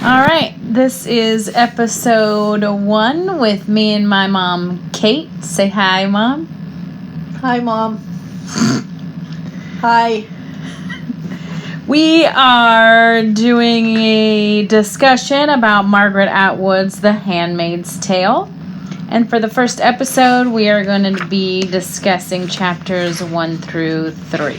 All right, this is episode 1 with me and my mom, Kate. Say hi, Mom. Hi, Mom. Hi. We are doing a discussion about Margaret Atwood's The Handmaid's Tale. And for the first episode, we are going to be discussing chapters 1 through 3.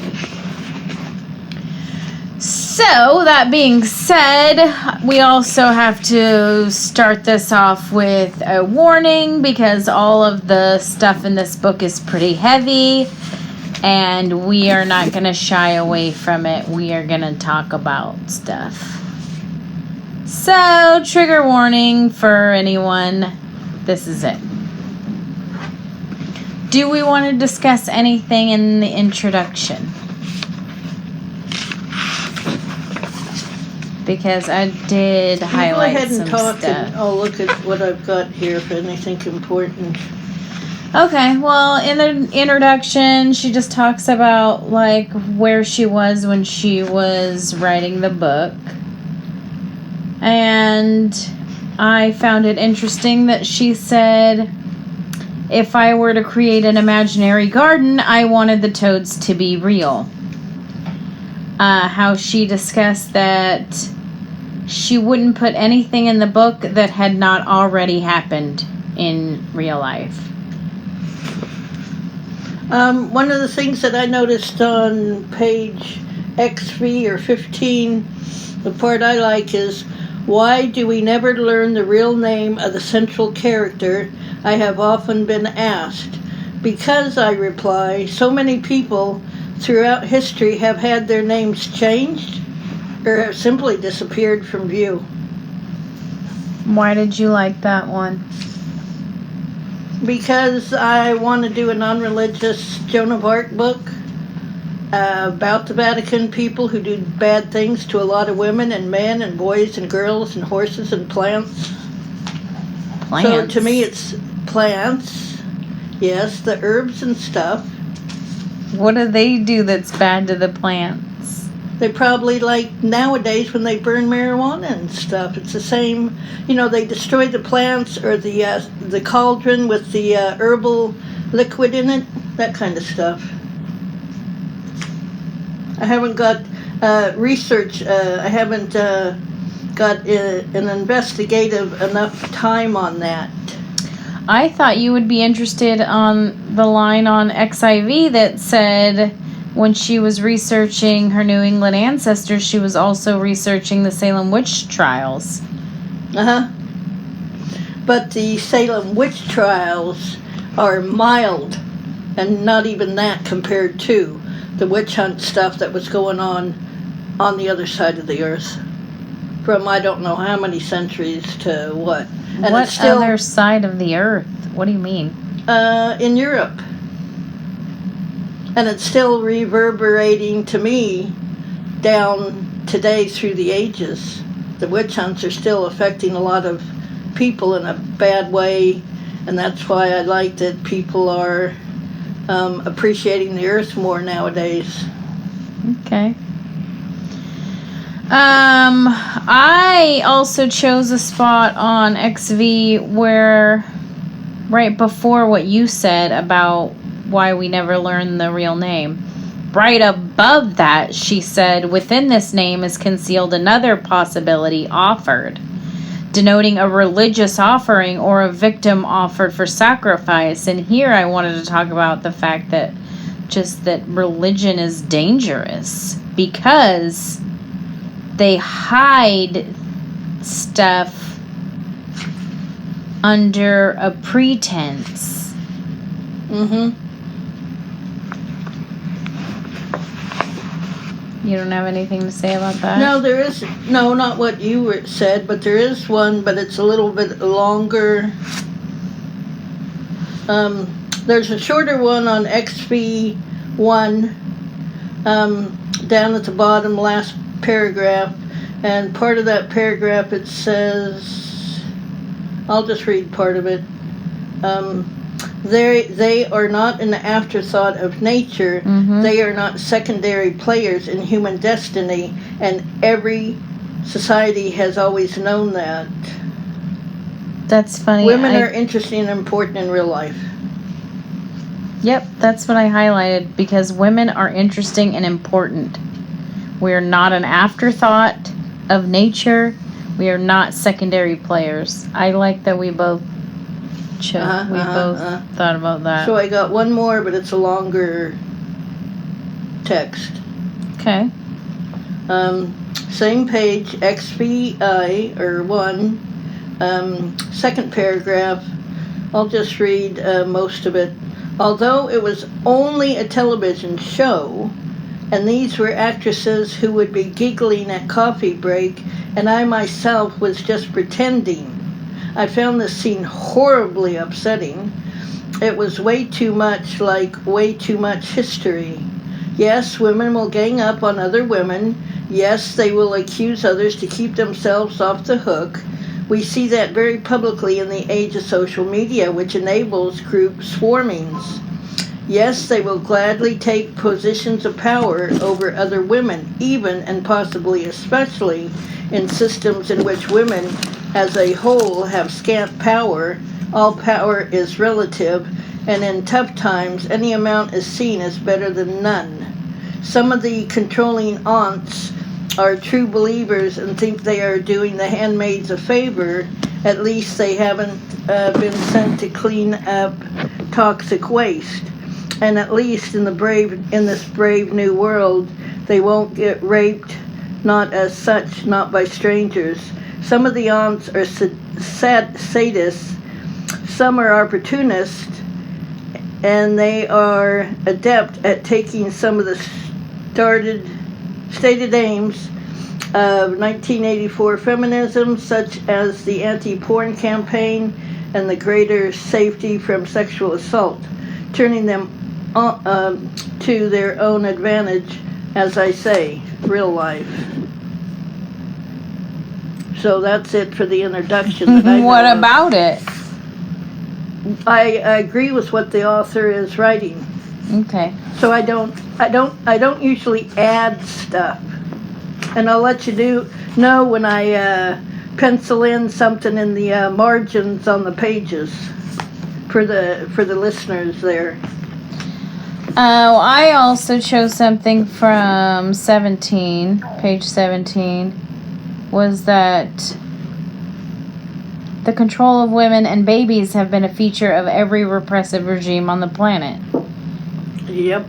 So, that being said, we also have to start this off with a warning because all of the stuff in this book is pretty heavy and we are not going to shy away from it. We are going to talk about stuff. So, trigger warning for anyone. This is it. Do we want to discuss anything in the introduction? Because I did highlight some stuff. Go ahead and talk and I'll look at what I've got here for anything important. Okay, well, in the introduction, she just talks about, like, where she was when she was writing the book. And I found it interesting that she said, if I were to create an imaginary garden, I wanted the toads to be real. How she discussed that she wouldn't put anything in the book that had not already happened in real life. One of the things that I noticed on page XV or 15, the part I like is, why do we never learn the real name of the central character? I have often been asked. Because, I reply, so many people throughout history have had their names changed or have simply disappeared from view. Why did you like that one? Because I want to do a non-religious Joan of Arc book about the Vatican people who do bad things to a lot of women and men and boys and girls and horses and plants. Plants? So to me it's plants. Yes, the herbs and stuff. What do they do that's bad to the plants? They probably, like nowadays when they burn marijuana and stuff, it's the same. You know, they destroy the plants or the cauldron with the herbal liquid in it, that kind of stuff. I haven't got research. I haven't got an investigative enough time on that. I thought you would be interested on the line on XIV that said when she was researching her New England ancestors, she was also researching the Salem witch trials. Uh-huh. But the Salem witch trials are mild, and not even that compared to the witch hunt stuff that was going on the other side of the earth. From I don't know how many centuries to what. And what it's still, other side of the earth? What do you mean? In Europe. And it's still reverberating to me down today through the ages. The witch hunts are still affecting a lot of people in a bad way, and that's why I like that people are appreciating the earth more nowadays. Okay. I also chose a spot on XV where, right before what you said about why we never learn the real name. Right above that, she said, within this name is concealed another possibility, offered, denoting a religious offering or a victim offered for sacrifice. And here I wanted to talk about the fact that just that religion is dangerous because they hide stuff under a pretense. Mm-hmm. You don't have anything to say about that? No, there is. No, not what you said, but there is one, but it's a little bit longer. There's a shorter one on XV1, down at the bottom, last paragraph, and part of that paragraph it says, I'll just read part of it. They are not an afterthought of nature. Mm-hmm. They are not secondary players in human destiny, and every society has always known that. That's funny. Women are interesting and important in real life. Yep, that's what I highlighted, because women are interesting and important. We are not an afterthought of nature. We are not secondary players. I like that we both thought about that. So I got one more, but it's a longer text. Okay. Same page, XVI, or 1, second paragraph. I'll just read most of it. Although it was only a television show, and these were actresses who would be giggling at coffee break, and I myself was just pretending, I found this scene horribly upsetting. It was way too much like way too much history. Yes, women will gang up on other women. Yes, they will accuse others to keep themselves off the hook. We see that very publicly in the age of social media, which enables group swarmings. Yes, they will gladly take positions of power over other women, even and possibly especially in systems in which women as a whole have scant power. All power is relative, and in tough times, any amount is seen as better than none. Some of the controlling aunts are true believers and think they are doing the handmaids a favor. At least they haven't been sent to clean up toxic waste. And at least in this brave new world, they won't get raped, not as such, not by strangers. Some of the aunts are sadists, some are opportunists, and they are adept at taking some of the stated aims of 1984 feminism, such as the anti-porn campaign and the greater safety from sexual assault, turning them to their own advantage, as I say, real life. So that's it for the introduction. What about it? I agree with what the author is writing. Okay. So I don't usually add stuff, and I'll let you know when I pencil in something in the margins on the pages for the listeners there. I also chose something from 17, page 17, was that the control of women and babies have been a feature of every repressive regime on the planet. Yep.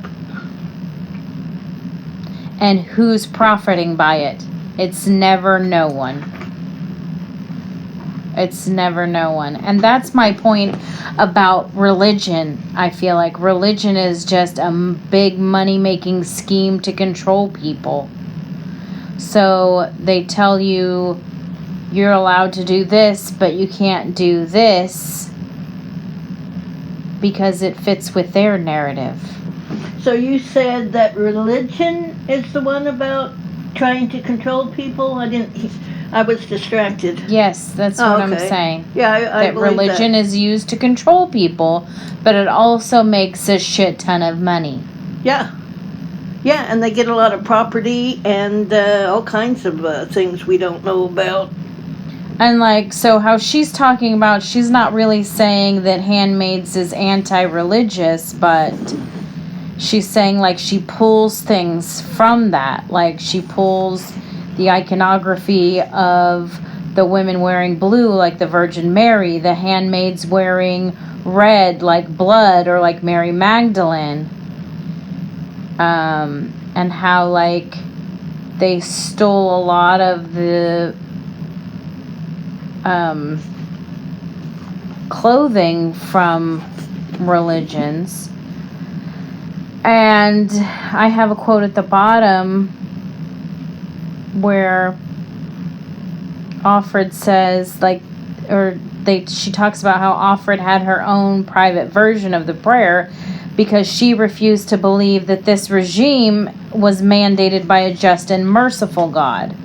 And who's profiting by it? It's never no one. It's never no one. And that's my point about religion. I feel like religion is just a big money-making scheme to control people. So they tell you you're allowed to do this, but you can't do this because it fits with their narrative. So you said that religion is the one about trying to control people? I was distracted. Yes, that's what I'm saying. Yeah, I that religion is used to control people, but it also makes a shit ton of money. Yeah. Yeah, and they get a lot of property and all kinds of things we don't know about. And so how she's talking about, she's not really saying that Handmaids is anti-religious, but she's saying she pulls things from that. She pulls the iconography of the women wearing blue, like the Virgin Mary, the handmaids wearing red, like blood, or like Mary Magdalene. And how, they stole a lot of the clothing from religions. And I have a quote at the bottom where Offred says, she talks about how Offred had her own private version of the prayer because she refused to believe that this regime was mandated by a just and merciful God.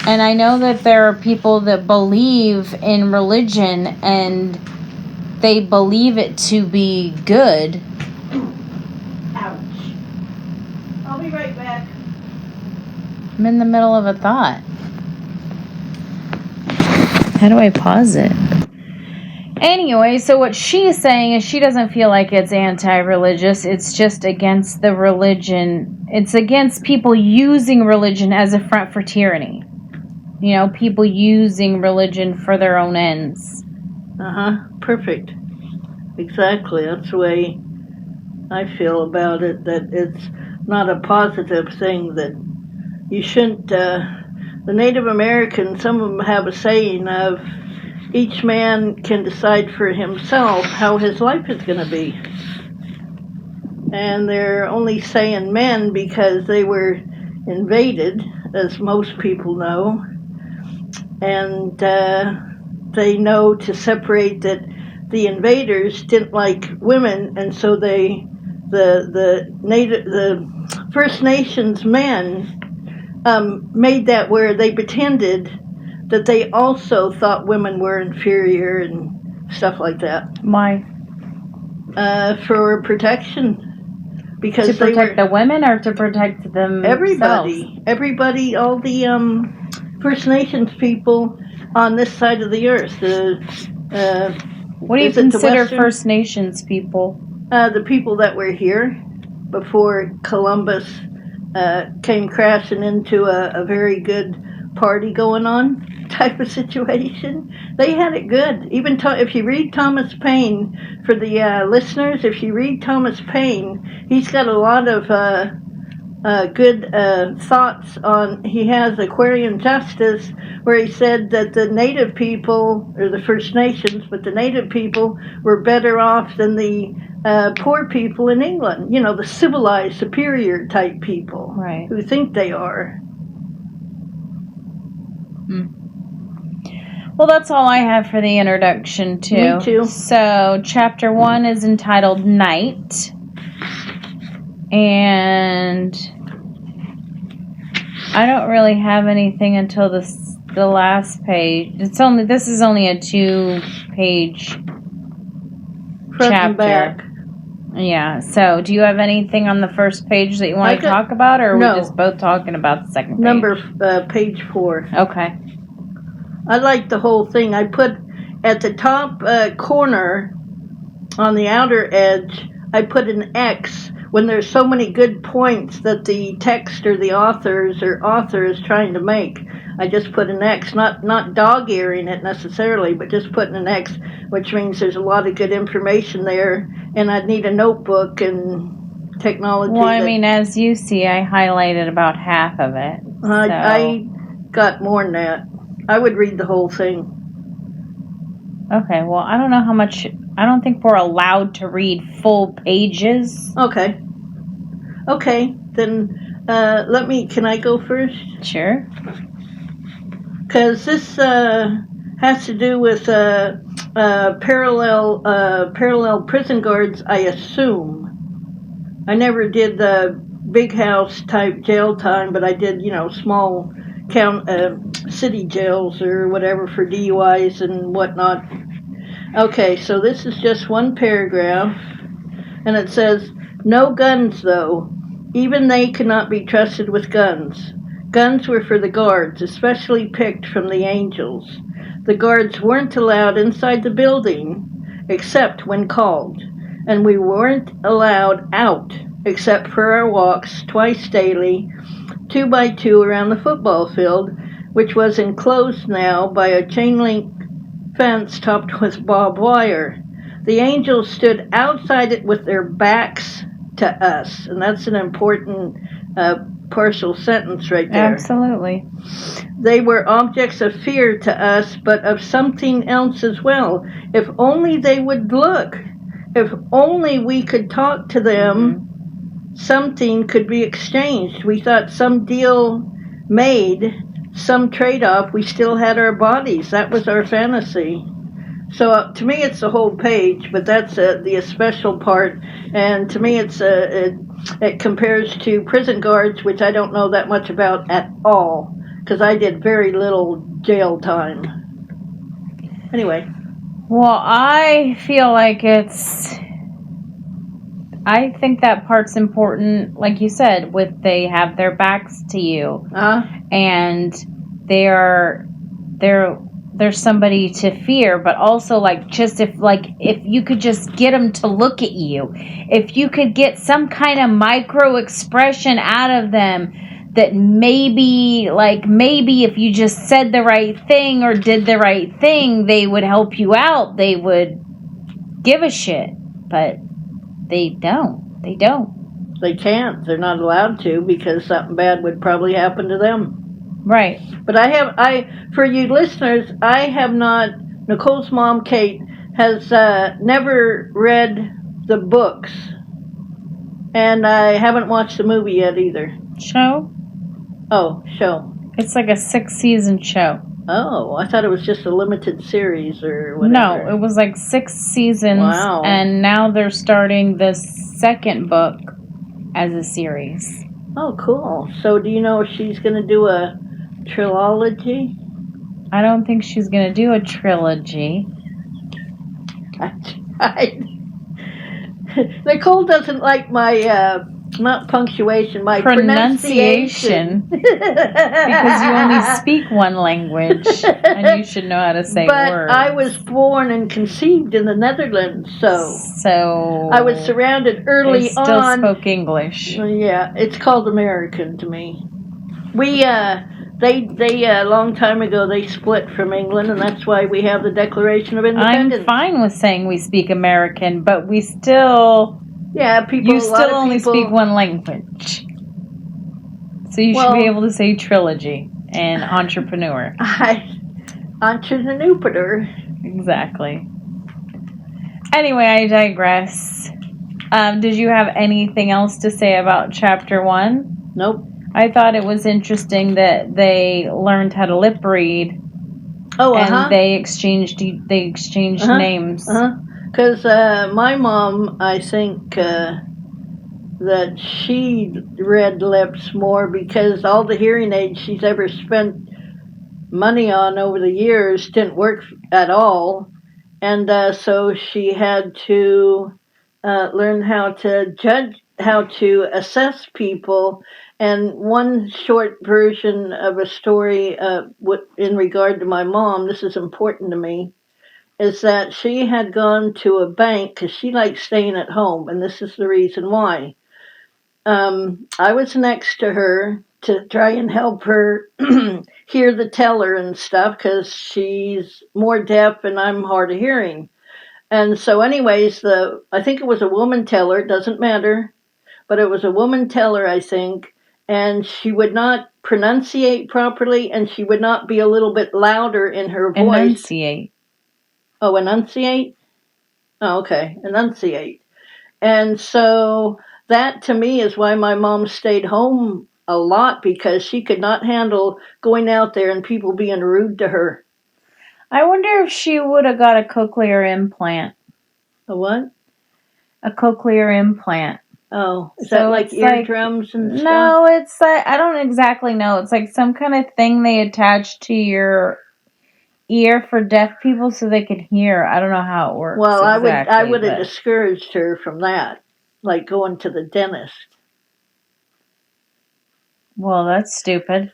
And I know that there are people that believe in religion and they believe it to be good. Ouch. I'll be right back. I'm in the middle of a thought. How do I pause it? Anyway, so what she's saying is she doesn't feel like it's anti-religious. It's just against the religion. It's against people using religion as a front for tyranny. You know, people using religion for their own ends. Perfect. Exactly. That's the way I feel about it, that it's not a positive thing, that you shouldn't, the Native Americans, some of them have a saying of, each man can decide for himself how his life is going to be. And they're only saying men because they were invaded, as most people know. And they know to separate that the invaders didn't like women, and so the First Nations men made that where they pretended that they also thought women were inferior and stuff like that. Why? For protection. Because to protect the women or to protect them? Everybody, all the First Nations people on this side of the earth. What do you consider First Nations people? The people that were here before Columbus came crashing into a very good party going on type of situation. They had it good. Even if you read Thomas Paine, for the listeners, if you read Thomas Paine, he's got a lot of good thoughts on. He has Aquarian Justice, where he said that the native people, or the First Nations, but the native people were better off than the poor people in England. You know, the civilized, superior type people, right, who think they are. Well, that's all I have for the introduction, too. Me too. So, chapter 1 is entitled Night. And I don't really have anything until the last page. This is only a 2-page chapter. Back. Yeah. So, do you have anything on the first page that you want to talk about, or are we just both talking about the second page? Page 4. Okay. I like the whole thing. I put at the top corner on the outer edge, I put an X when there's so many good points that the text or the author is trying to make. I just put an X, not dog-earing it necessarily, but just putting an X, which means there's a lot of good information there, and I'd need a notebook and technology. Well, I mean, as you see, I highlighted about half of it. I got more than that. I would read the whole thing. Okay, well, I don't know how much. I don't think we're allowed to read full pages. Okay, then can I go first? Sure. Because this has to do with parallel prison guards, I assume. I never did the big house type jail time, but I did, small city jails or whatever for DUIs and whatnot. Okay, so this is just one paragraph, and it says, "No guns, though. Even they could not be trusted with guns. Guns were for the guards, especially picked from the angels. The guards weren't allowed inside the building, except when called, and we weren't allowed out, except for our walks twice daily, 2 by 2 around the football field, which was enclosed now by a chain-link fence topped with barbed wire. The angels stood outside it with their backs to us," and that's an important partial sentence right there. Absolutely. "They were objects of fear to us, but of something else as well. If only they would look. If only we could talk to them, something could be exchanged. We thought some deal made, some trade-off. We still had our bodies. That was our fantasy." So to me, it's the whole page, but that's the special part. And to me, it compares to prison guards, which I don't know that much about at all, because I did very little jail time. Anyway. Well, I feel like I think that part's important, like you said, with they have their backs to you, and they're somebody to fear, but also like just if you could just get them to look at you, if you could get some kind of micro expression out of them, that maybe if you just said the right thing or did the right thing, they would help you out. They would give a shit, but they don't. They can't. They're not allowed to, because something bad would probably happen to them. Right. But for you listeners, I have not. Nicole's mom, Kate, has never read the books, and I haven't watched the movie yet either. Show? Oh, show. It's like a 6-season show. Oh, I thought it was just a limited series or whatever. No, it was like 6 seasons. Wow. And now they're starting the second book as a series. Oh, cool. So do you know if she's going to do a trilogy? I don't think she's going to do a trilogy. Nicole doesn't like my, not punctuation, my pronunciation. Because you only speak one language, and you should know how to say words. But I was born and conceived in the Netherlands, so I was surrounded early on. Still spoke English. Yeah, it's called American to me. They a long time ago they split from England, and that's why we have the Declaration of Independence. I'm fine with saying we speak American, but we still. Yeah, people. You still only speak one language, so you should be able to say trilogy and entrepreneur. Entrepreneur. Exactly. Anyway, I digress. Did you have anything else to say about chapter 1? Nope. I thought it was interesting that they learned how to lip read. Oh, and they exchanged names. Because my mom, I think that she read lips more, because all the hearing aids she's ever spent money on over the years didn't work at all. And so she had to learn how to judge, how to assess people. And one short version of a story in regard to my mom, this is important to me, is that she had gone to a bank because she likes staying at home, and this is the reason why. I was next to her to try and help her hear the teller and stuff, because she's more deaf and I'm hard of hearing. And so anyways, I think it was a woman teller, doesn't matter, but it was a woman teller, I think, and she would not pronunciate properly, and she would not be a little bit louder in her voice. Enunciate. Oh, enunciate? Oh, okay. Enunciate. And so that, to me, is why my mom stayed home a lot, because she could not handle going out there and people being rude to her. I wonder if she would have got a cochlear implant. A what? A cochlear implant. Oh, is that like eardrums and stuff? No, it's like, I don't exactly know. It's like some kind of thing they attach to your ear for deaf people so they can hear. I don't know how it works. Well, I would have discouraged her from that, like going to the dentist. Well, that's stupid.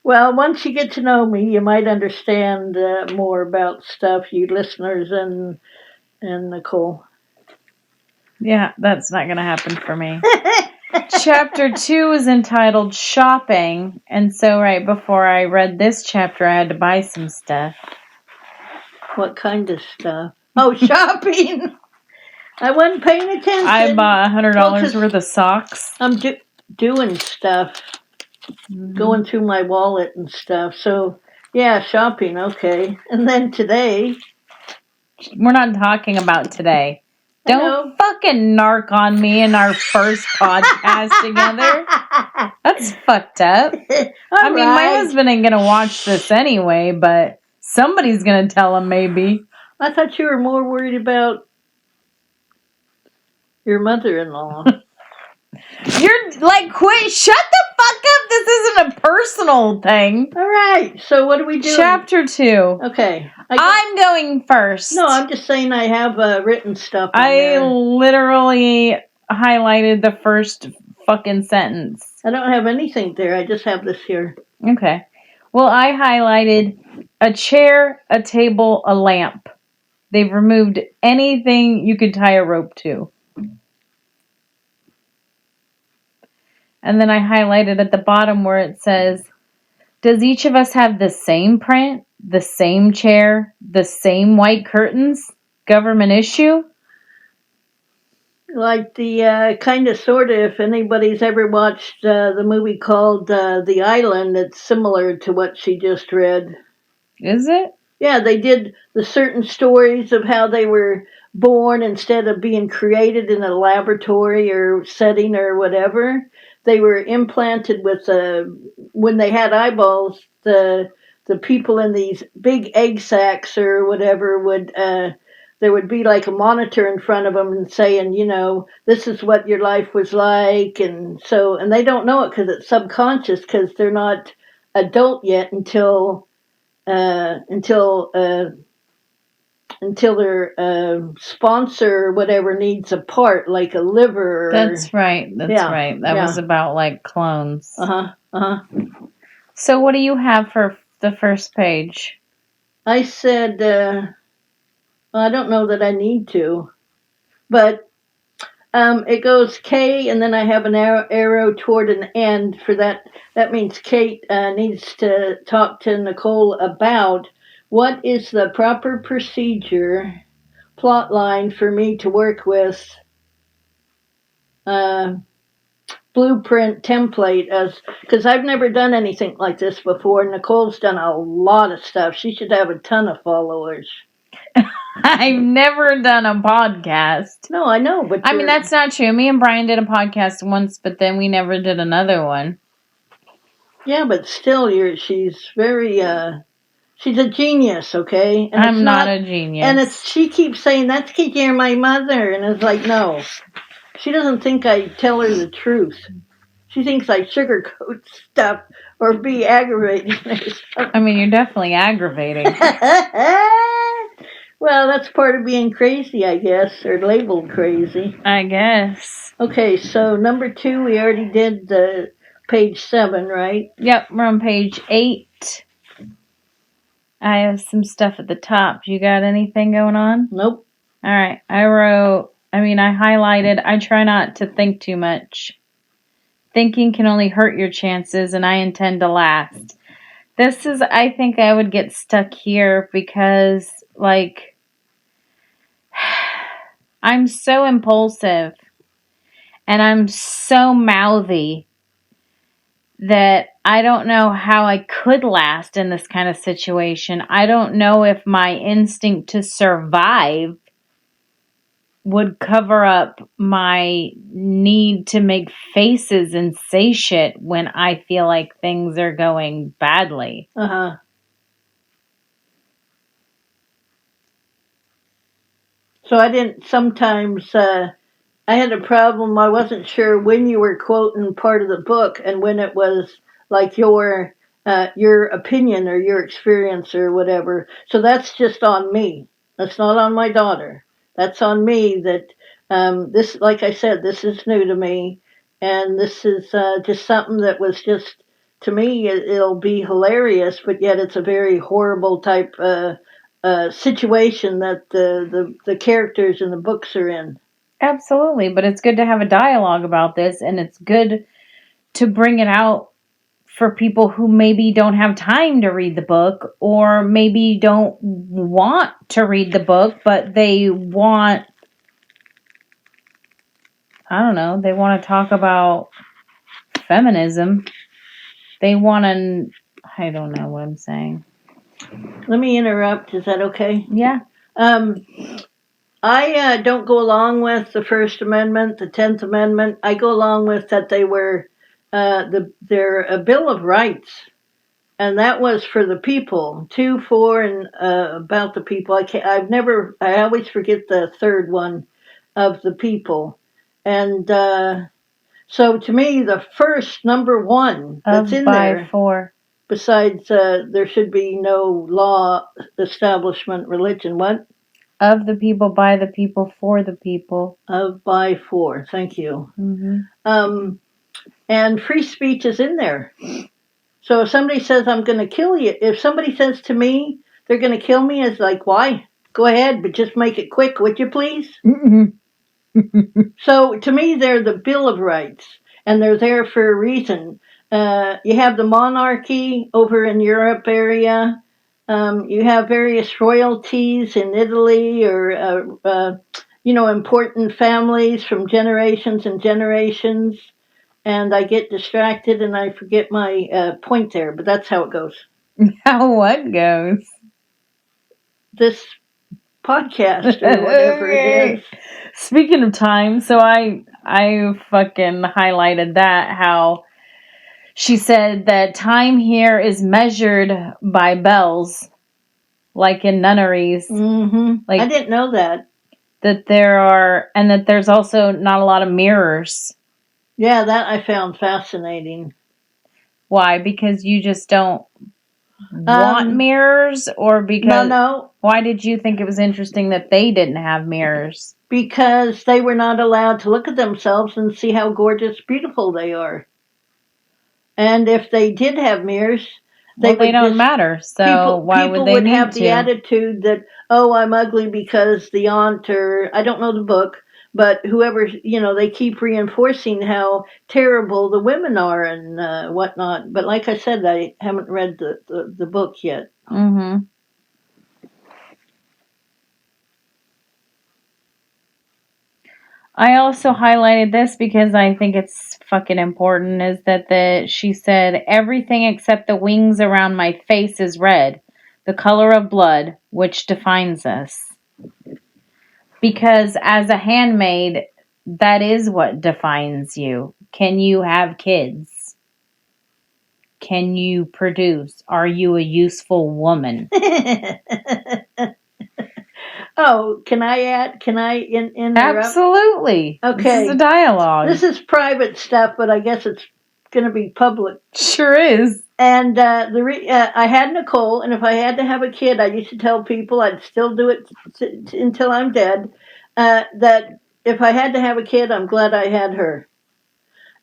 Well, once you get to know me, you might understand more about stuff, you listeners and Nicole. Yeah, that's not going to happen for me. Chapter 2 is entitled Shopping, and so right before I read this chapter, I had to buy some stuff. What kind of stuff? Oh, shopping! I wasn't paying attention. I bought $100 worth of socks. I'm doing stuff, going through my wallet and stuff. So, yeah, shopping, okay. And then today... We're not talking about today. Don't fucking narc on me in our first podcast together. That's fucked up. I mean, my husband ain't gonna watch this anyway, but somebody's gonna tell him maybe. I thought you were more worried about your mother-in-law. quit. Shut the fuck up. This isn't a personal thing. All right. So what do we do? Chapter 2. Okay. I'm going first. No, I'm just saying I have written stuff on I there. literally highlighted the first fucking sentence. I don't have anything there. I just have this here. Okay. Well, I highlighted a chair, a table, a lamp. They've removed anything you could tie a rope to. And then I highlighted at the bottom where it says, does each of us have the same print, the same chair, the same white curtains? Government issue? Like the kind of sort of, if anybody's ever watched the movie called The Island, it's similar to what she just read. Is it? Yeah, they did the certain stories of how they were born instead of being created in a laboratory or setting or whatever. They were implanted with when they had eyeballs. The people in these big egg sacs or whatever would there would be like a monitor in front of them and saying, this is what your life was like, and they don't know it because it's subconscious because they're not adult yet until their sponsor or whatever needs a part, like a liver. That's right. Right. That was about like clones. So what do you have for the first page? I said, I don't know that I need to, but it goes K, and then I have an arrow toward an end for that. That means Kate needs to talk to Nicole about what is the proper procedure, plot line for me to work with, blueprint template, because I've never done anything like this before. Nicole's done a lot of stuff. She should have a ton of followers. I've never done a podcast. No, I know, but I mean, that's not true. Me and Brian did a podcast once, but then we never did another one. Yeah, but still, she's very, she's a genius, okay? And I'm not a genius. And she keeps saying, that's because you're my mother. And it's like, no. She doesn't think I tell her the truth. She thinks I sugarcoat stuff or be aggravating or something. I mean, you're definitely aggravating. Well, that's part of being crazy, I guess, or labeled crazy. I guess. Okay, so number 2, we already did the page 7, right? Yep, we're on page 8. I have some stuff at the top. You got anything going on? Nope. All right. I highlighted, I try not to think too much. Thinking can only hurt your chances, and I intend to last. I think I would get stuck here because, I'm so impulsive and I'm so mouthy that I don't know how I could last in this kind of situation. I don't know if my instinct to survive would cover up my need to make faces and say shit when I feel like things are going badly. Uh-huh. So I didn't sometimes, I had a problem. I wasn't sure when you were quoting part of the book and when it was like your opinion or your experience or whatever. So that's just on me. That's not on my daughter. That's on me that this, like I said, this is new to me. And this is just something that was just, to me, it'll be hilarious, but yet it's a very horrible type situation that the characters in the books are in. Absolutely, but it's good to have a dialogue about this, and it's good to bring it out for people who maybe don't have time to read the book or maybe don't want to read the book, but they want, I don't know, they want to talk about feminism. They want to, I don't know what I'm saying. Let me interrupt. Is that okay? Yeah. I don't go along with the First Amendment, the 10th Amendment. I go along with that they were they're a Bill of Rights, and that was for the people, to, for, and about the people. I always forget the third one, of the people, and So to me, the first number one that's Of in by there, for. besides there should be no law, establishment, religion, what? Of the people, by the people, for the people. Of, by, for. Thank you. Mm-hmm. And free speech is in there. So if somebody says, I'm going to kill you, if somebody says to me, they're going to kill me, it's like, why? Go ahead, but just make it quick, would you please? So to me, they're the Bill of Rights, and they're there for a reason. You have the monarchy over in Europe area. You have various royalties in Italy, or important families from generations and generations. And I get distracted and I forget my point there, but that's how it goes. How what goes? This podcast or whatever it is. Speaking of time, so I fucking highlighted that, how she said that time here is measured by bells, like in nunneries. Mm-hmm. Like, I didn't know that. That there are, and that there's also not a lot of mirrors. Yeah, that I found fascinating. Why? Because you just don't want mirrors, or because no. Why did you think it was interesting that they didn't have mirrors? Because they were not allowed to look at themselves and see how gorgeous, beautiful they are. And if they did have mirrors, they don't matter. So why would they would need have to? the attitude that, oh, I'm ugly because the aunt, or I don't know the book, but whoever, they keep reinforcing how terrible the women are and whatnot. But like I said, I haven't read the book yet. Mm-hmm. I also highlighted this because I think it's fucking important, is that she said, everything except the wings around my face is red, the color of blood, which defines us. Because as a handmaid, that is what defines you. Can you have kids? Can you produce? Are you a useful woman? Oh, can I interrupt? Absolutely. Okay. This is a dialogue. This is private stuff, but I guess it's going to be public. Sure is. And I had Nicole, and if I had to have a kid, I used to tell people I'd still do it until I'm dead, that if I had to have a kid, I'm glad I had her.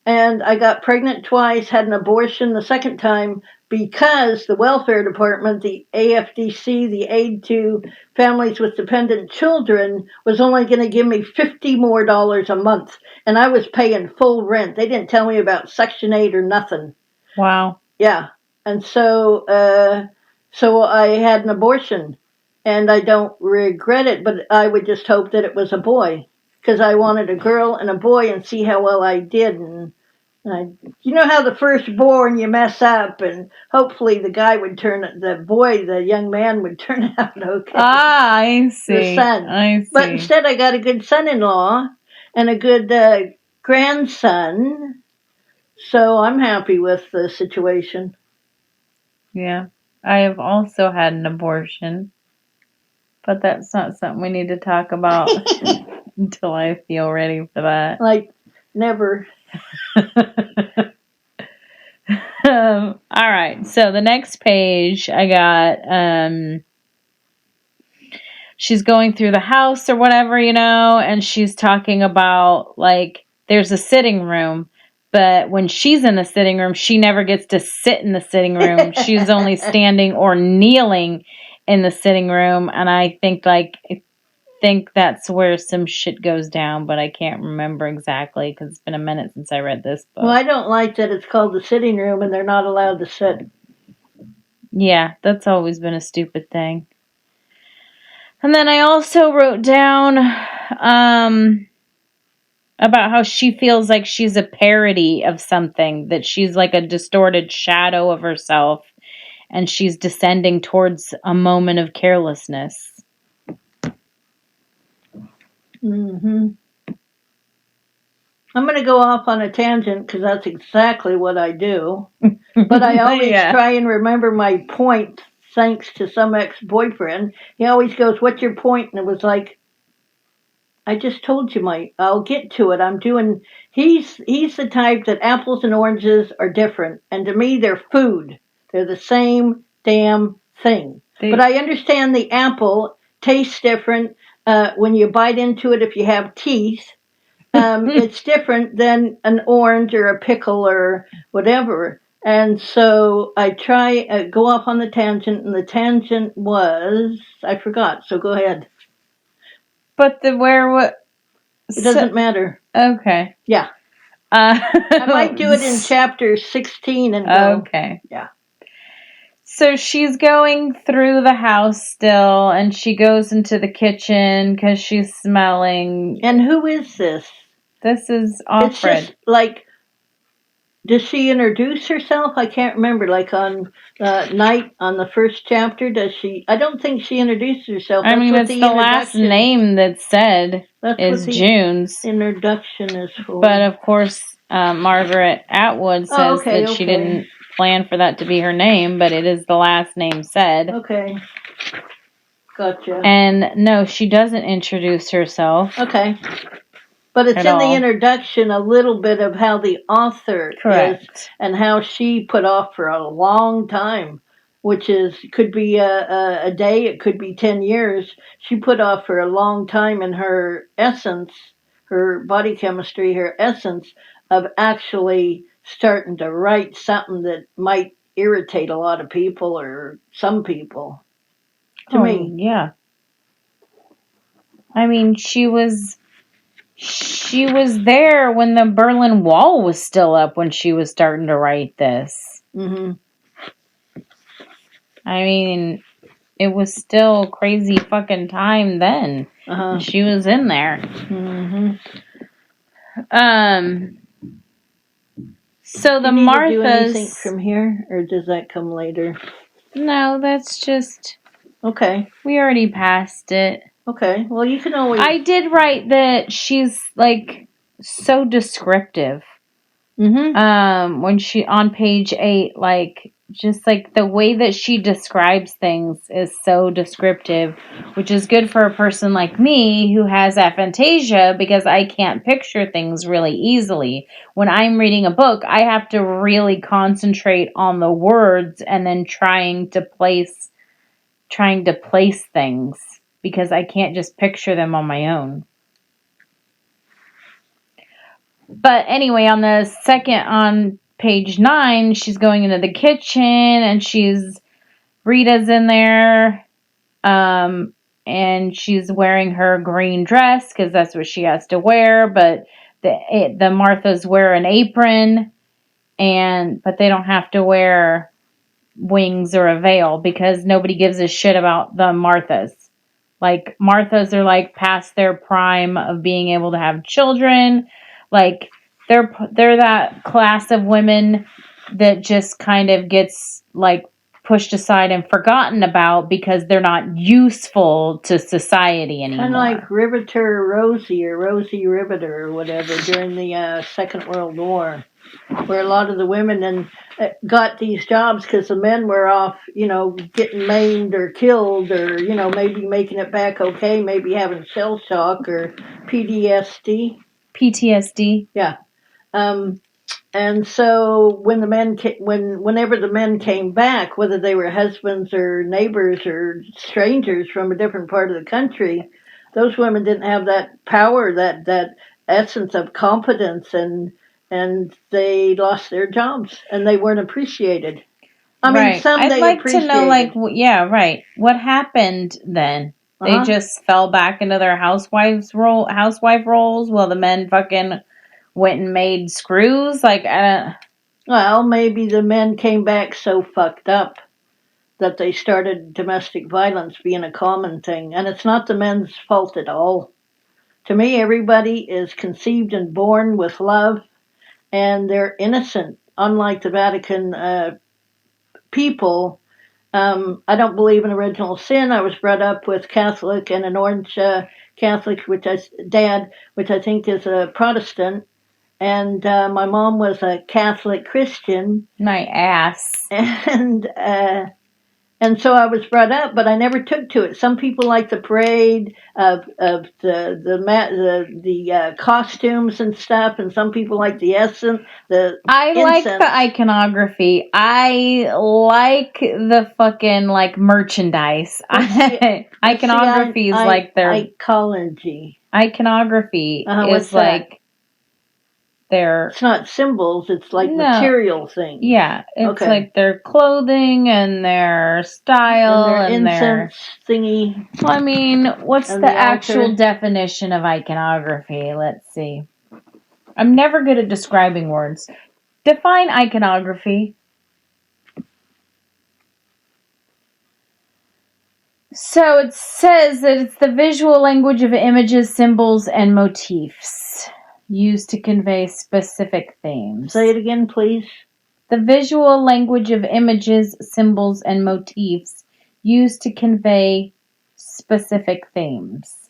And I got pregnant twice, had an abortion the second time, because the welfare department, the AFDC, the Aid to Families with Dependent Children, was only going to give me $50 more a month. And I was paying full rent. They didn't tell me about Section 8 or nothing. Wow. Yeah. And so I had an abortion. And I don't regret it, but I would just hope that it was a boy. Because I wanted a girl and a boy and see how well I did. And you know how the firstborn you mess up, and hopefully the young man would turn out okay. Ah, I see. The son. I see. But instead I got a good son-in-law and a good grandson. So I'm happy with the situation. Yeah. I have also had an abortion. But that's not something we need to talk about until I feel ready for that. Like, never. All right. So the next page I got, she's going through the house or whatever, and she's talking about, like, there's a sitting room, but when she's in the sitting room, she never gets to sit in the sitting room. She's only standing or kneeling in the sitting room. And I think that's where some shit goes down, but I can't remember exactly because it's been a minute since I read this book. Well, I don't like that it's called the sitting room and they're not allowed to sit. Yeah, that's always been a stupid thing. And then I also wrote down about how she feels like she's a parody of something, that she's like a distorted shadow of herself, and she's descending towards a moment of carelessness. Mm-hmm. I'm going to go off on a tangent because that's exactly what I do. But I always try and remember my point, thanks to some ex-boyfriend. He always goes, what's your point? And it was like, I just told you I'll get to it. He's the type that apples and oranges are different, and to me they're food. They're the same damn thing. But I understand the apple tastes different when you bite into it if you have teeth. It's different than an orange or a pickle or whatever. And so I go off on the tangent, and the tangent was I forgot. So go ahead. But what? It doesn't matter. Okay. Yeah. I might do it in chapter 16 and go. Okay. Yeah. So she's going through the house still, and she goes into the kitchen because she's smelling. And who is this? This is Offred. It's just like, does she introduce herself? I can't remember. Like on night on the first chapter, does she? I don't think she introduces herself. I mean, it's the last name that's said is June's. Introduction is for. But of course, Margaret Atwood says that she didn't plan for that to be her name, but it is the last name said. Okay. Gotcha. And no, she doesn't introduce herself. Okay. But it's in the introduction a little bit of how the author is and how she put off for a long time, which could be a day, it could be 10 years. She put off for a long time in her essence, her body chemistry, her essence of actually starting to write something that might irritate a lot of people or some people. To me. Yeah. I mean, she was there when the Berlin Wall was still up when she was starting to write this. Mm-hmm. I mean, it was still crazy fucking time then. Uh-huh. She was in there. Mm-hmm. So the do you Marthas. Do anything from here, or does that come later? No, that's just. Okay. We already passed it. Okay. Well, you can always. I did write that she's like so descriptive. Mm-hmm. When she on page 8, like just like the way that she describes things is so descriptive, which is good for a person like me who has aphantasia because I can't picture things really easily. When I'm reading a book, I have to really concentrate on the words and then trying to place things because I can't just picture them on my own. But anyway, on page 9, she's going into the kitchen and Rita's in there, and she's wearing her green dress because that's what she has to wear. But the Marthas wear an apron, but they don't have to wear wings or a veil because nobody gives a shit about the Marthas. Like, Marthas are like past their prime of being able to have children. Like, they're that class of women that just kind of gets like pushed aside and forgotten about because they're not useful to society anymore. Kind of like Riveter Rosie or Rosie Riveter or whatever during the Second World War, where a lot of the women got these jobs because the men were off, getting maimed or killed or, maybe making it back okay, maybe having shell shock or PTSD. Yeah. And so when whenever the men came back, whether they were husbands or neighbors or strangers from a different part of the country, those women didn't have that power, that essence of competence, and they lost their jobs and they weren't appreciated. I mean, some I'd they like appreciated. to know, like, yeah, right. What happened then? They just fell back into their housewife roles while the men fucking went and made screws. Like, Well, maybe the men came back so fucked up that they started domestic violence being a common thing, and it's not the men's fault at all. To me, everybody is conceived and born with love, and they're innocent. Unlike the Vatican people, I don't believe in original sin. I was brought up with Catholic and an Orange Catholic, which I think is a Protestant, and my mom was a Catholic Christian. My ass. And so I was brought up, but I never took to it. Some people like the parade of the costumes and stuff, and some people like the essence, the I like incense. the iconography. I like the fucking like merchandise. Iconography is like their Icology. Iconography What's is like their. It's not symbols. It's like material things. Yeah, it's like their clothing and their style and their incense thingy. Well, I mean, what's the actual definition of iconography? Let's see. I'm never good at describing words. Define iconography. So it says that it's the visual language of images, symbols, and motifs used to convey specific themes. Say it again, please. The visual language of images, symbols, and motifs used to convey specific themes.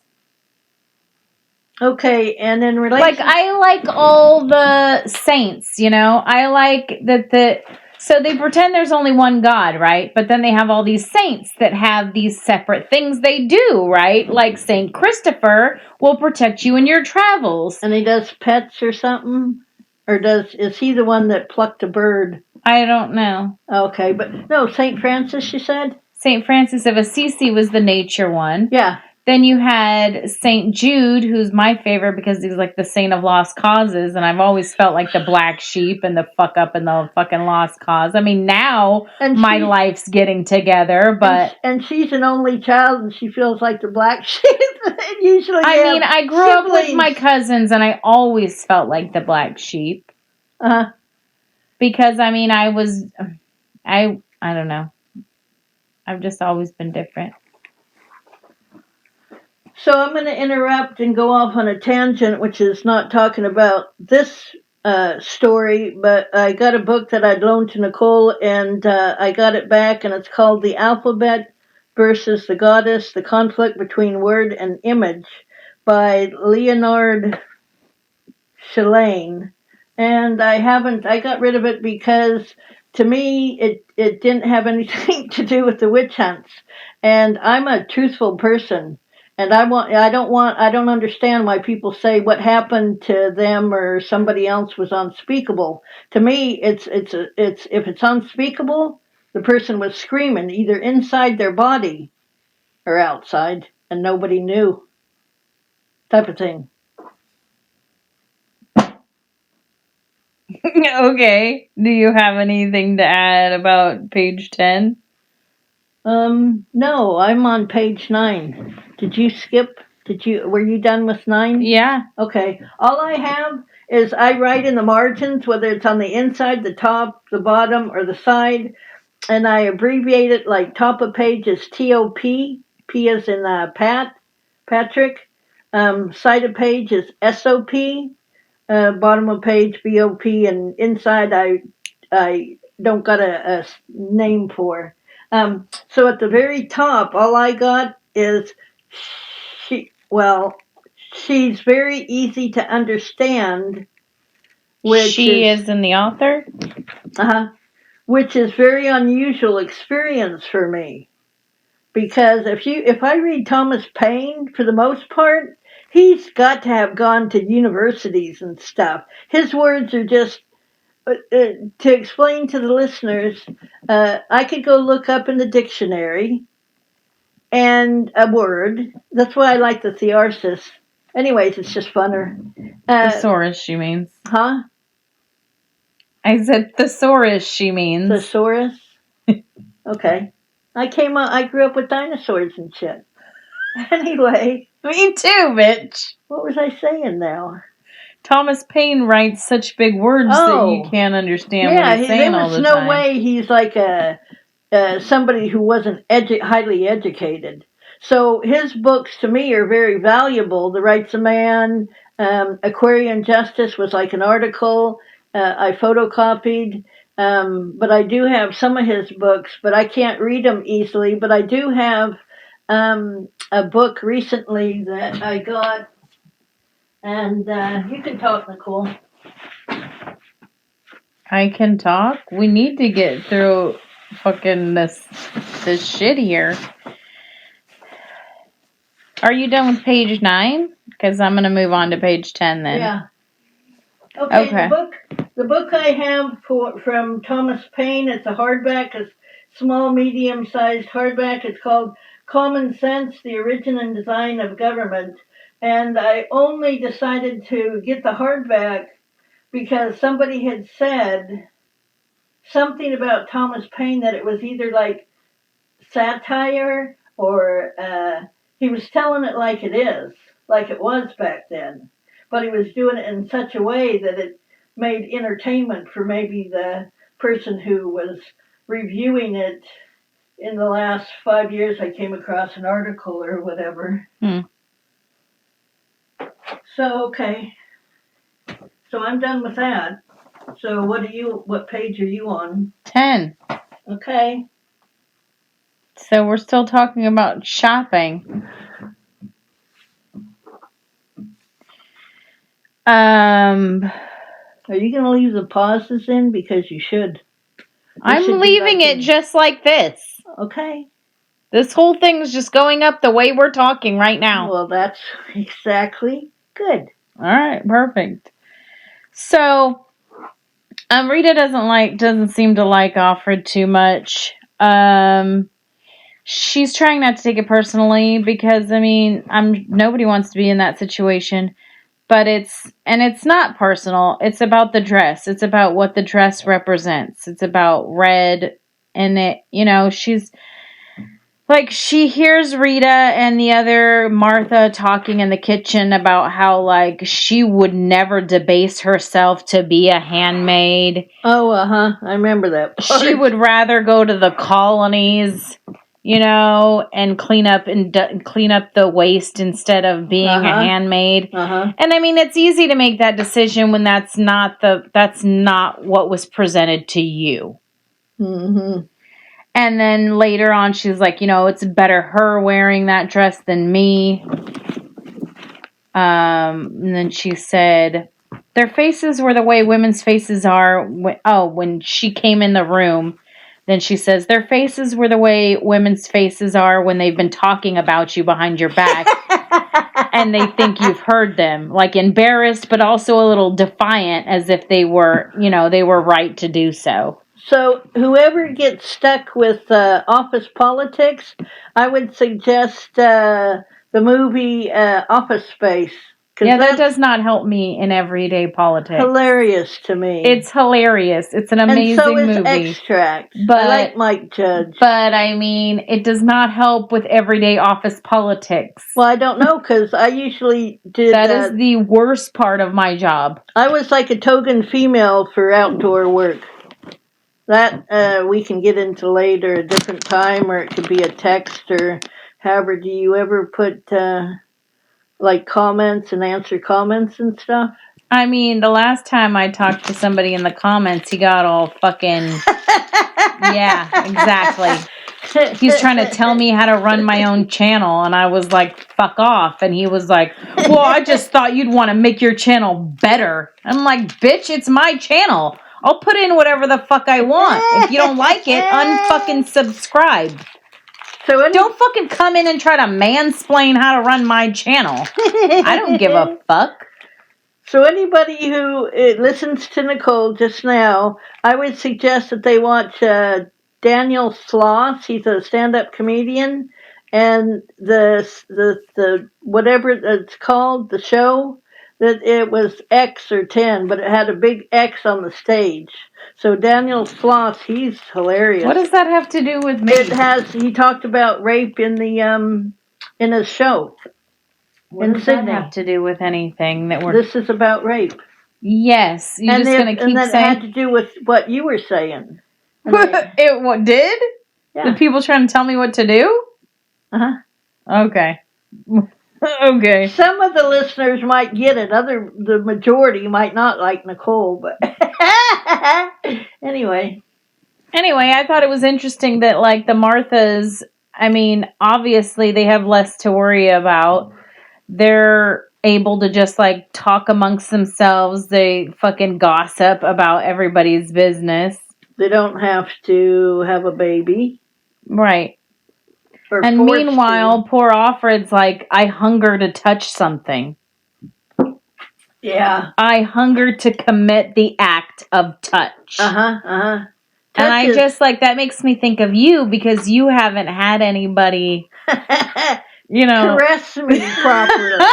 Okay, and in relation... Like, I like all the saints, you know? I like that so they pretend there's only one God, right? But then they have all these saints that have these separate things they do, right? Like Saint Christopher will protect you in your travels. And he does pets or something? Or is he the one that plucked a bird? I don't know. Okay, but no, Saint Francis, you said? Saint Francis of Assisi was the nature one. Yeah. Then you had St. Jude, who's my favorite because he's like the saint of lost causes, and I've always felt like the black sheep and the fuck up and the fucking lost cause. I mean, now my life's getting together, but... And she's an only child, and she feels like the black sheep. Usually I grew up with my cousins, and I always felt like the black sheep. Uh-huh. Because, I mean, I don't know. I've just always been different. So I'm going to interrupt and go off on a tangent, which is not talking about this story, but I got a book that I'd loaned to Nicole, and I got it back, and it's called The Alphabet versus the Goddess, The Conflict Between Word and Image by Leonard Shalane. And I got rid of it because to me it didn't have anything to do with the witch hunts. And I'm a truthful person. And I don't understand why people say what happened to them or somebody else was unspeakable. To me, it's if it's unspeakable, the person was screaming either inside their body or outside, and nobody knew. Type of thing. Okay. Do you have anything to add about page 10? No, I'm on page 9. Did you skip? Were you done with 9? Yeah. Okay. All I have is I write in the margins, whether it's on the inside, the top, the bottom, or the side, and I abbreviate it like top of page is TOP, P as in Patrick, side of page is SOP, bottom of page BOP, and inside I don't got a name for. So at the very top, all I got is she's very easy to understand. She is in the author? Uh-huh. Which is very unusual experience for me. Because if I read Thomas Paine, for the most part, he's got to have gone to universities and stuff. His words are just, to explain to the listeners, I could go look up in the dictionary and a word. That's why I like the thesaurus. Anyways, it's just funner. Thesaurus, she means. Huh? I said thesaurus, she means. Thesaurus? Okay. I grew up with dinosaurs and shit. Anyway. Me too, bitch. What was I saying now? Thomas Paine writes such big words that you can't understand what he's saying all the time. There was no way he's like somebody who wasn't highly educated. So his books to me are very valuable. The Rights of Man, Aquarian Justice was like an article I photocopied. But I do have some of his books, but I can't read them easily. But I do have a book recently that I got, and you can talk, Nicole. I can talk? We need to get through fucking this piece of shit here. Are you done with page 9? Because I'm going to move on to page 10 then. Yeah. Okay. The book I have from Thomas Paine, it's a hardback, a small, medium-sized hardback. It's called Common Sense, The Origin and Design of Government. And I only decided to get the hardback because somebody had said something about Thomas Paine that it was either like satire or he was telling it like it is, like it was back then. But he was doing it in such a way that it made entertainment for maybe the person who was reviewing it. In the last 5 years, I came across an article or whatever. So, okay. So I'm done with that. So what page are you on? 10. Okay. So we're still talking about shopping. Are you going to leave the pauses in? Because you should. I'm leaving it just like this. Okay. This whole thing's just going up the way we're talking right now. Well, that's exactly good. All right, perfect. So, Rita doesn't seem to like Offred too much. She's trying not to take it personally because nobody wants to be in that situation. But it's not personal. It's about the dress. It's about what the dress represents. It's about red, and she's like, she hears Rita and the other Martha talking in the kitchen about how, like, she would never debase herself to be a handmaid. Oh, I remember that part. She would rather go to the colonies, and clean up the waste instead of being a handmaid. And it's easy to make that decision when that's not what was presented to you. Mm-hmm. And then later on, she's like, it's better her wearing that dress than me. And then she said, their faces were the way women's faces are. When she came in the room, then she says, their faces were the way women's faces are when they've been talking about you behind your back. And they think you've heard them. Like, embarrassed, but also a little defiant, as if they were right to do so. So whoever gets stuck with office politics, I would suggest the movie Office Space. Yeah, that does not help me in everyday politics. Hilarious to me. It's hilarious. It's an amazing movie. And so is Extract. I like Mike Judge. But, it does not help with everyday office politics. Well, I don't know, because I usually did... That is the worst part of my job. I was like a token female for outdoor work. That we can get into later, a different time, or it could be a text, or however. Do you ever put like comments and answer comments and stuff? The last time I talked to somebody in the comments, he got all fucking... Yeah, exactly. He's trying to tell me how to run my own channel, and I was like, fuck off. And he was like, well, I just thought you'd want to make your channel better. I'm like, bitch, it's my channel. I'll put in whatever the fuck I want. If you don't like it, unfucking subscribe. So don't fucking come in and try to mansplain how to run my channel. I don't give a fuck. So anybody who listens to Nicole just now, I would suggest that they watch Daniel Sloss. He's a stand-up comedian, and the whatever it's called, the show. That it was X or 10, but it had a big X on the stage. So Daniel Sloss, he's hilarious. What does that have to do with me? He talked about rape in his show. What does that have to do with anything that we're... This is about rape. Yes. You're just going to keep saying... And that had to do with what you were saying. What did? Yeah. The people trying to tell me what to do? Uh-huh. Okay. Okay. Some of the listeners might get it. The majority might not like Nicole, but anyway. Anyway, I thought it was interesting that, like, the Marthas, obviously they have less to worry about. They're able to just, like, talk amongst themselves. They fucking gossip about everybody's business. They don't have to have a baby. Right. Or And forced meanwhile, poor Offred's like, I hunger to touch something. Yeah. I hunger to commit the act of touch. And I just like, that makes me think of you because you haven't had anybody, caress me properly.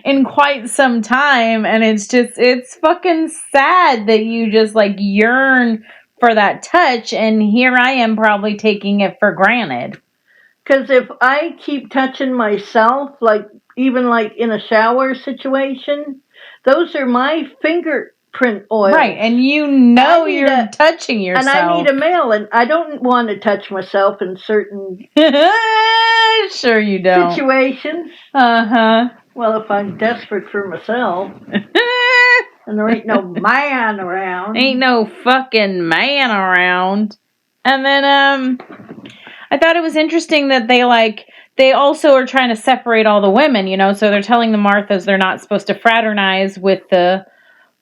in quite some time. And it's fucking sad that you just like yearn for that touch. And here I am probably taking it for granted. Because if I keep touching myself, like even like in a shower situation, those are my fingerprint oils. Right, and you're touching yourself. And I need a male, and I don't want to touch myself in certain sure you don't. situations. Uh-huh. Well, if I'm desperate for myself, and there ain't no man around. Ain't no fucking man around. And then, I thought it was interesting that they also are trying to separate all the women, so they're telling the Marthas they're not supposed to fraternize with the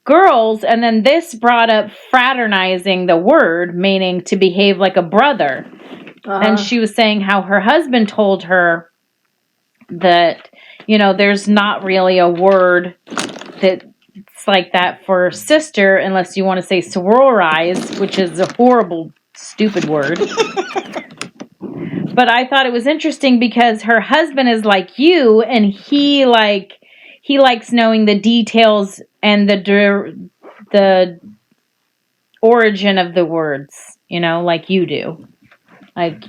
girls, and then this brought up fraternizing the word, meaning to behave like a brother. And she was saying how her husband told her that, there's not really a word that's like that for sister unless you want to say sororize, which is a horrible, stupid word. But I thought it was interesting because her husband is like you, and he likes knowing the details and the origin of the words, like you do. Like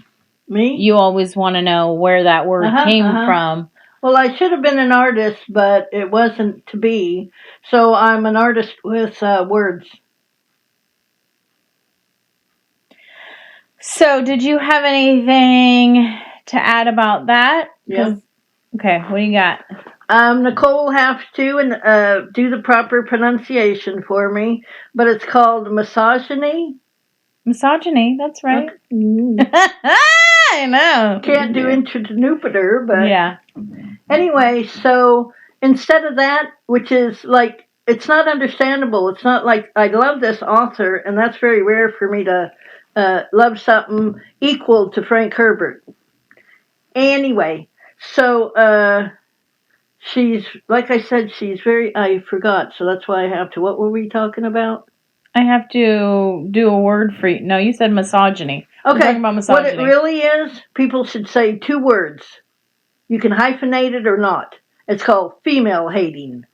me, you always want to know where that word came from. Well, I should have been an artist, but it wasn't to be. So I'm an artist with words. So, did you have anything to add about that? Yep. Okay, what do you got? Nicole has to do the proper pronunciation for me, but it's called misogyny. Misogyny, that's right. Okay. I know. Can't do internupitor, but yeah. Anyway, so instead of that, which is like, it's not understandable. It's not like I love this author, and that's very rare for me to love something equal to Frank Herbert. Anyway, so she's, like I said, I forgot, so that's why I have to. What were we talking about? I have to do a word for you. No, you said misogyny. Okay. We're talking about misogyny. What it really is, people should say 2 words. You can hyphenate it or not. It's called female hating.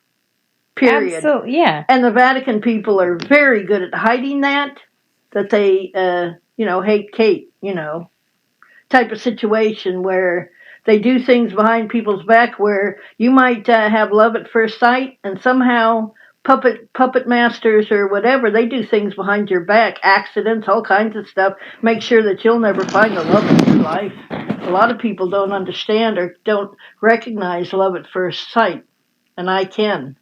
Period. Absolutely, yeah. And the Vatican people are very good at hiding that they, hate Kate, type of situation where they do things behind people's back where you might have love at first sight, and somehow puppet masters or whatever, they do things behind your back, accidents, all kinds of stuff, make sure that you'll never find the love of your life. A lot of people don't understand or don't recognize love at first sight, and I can.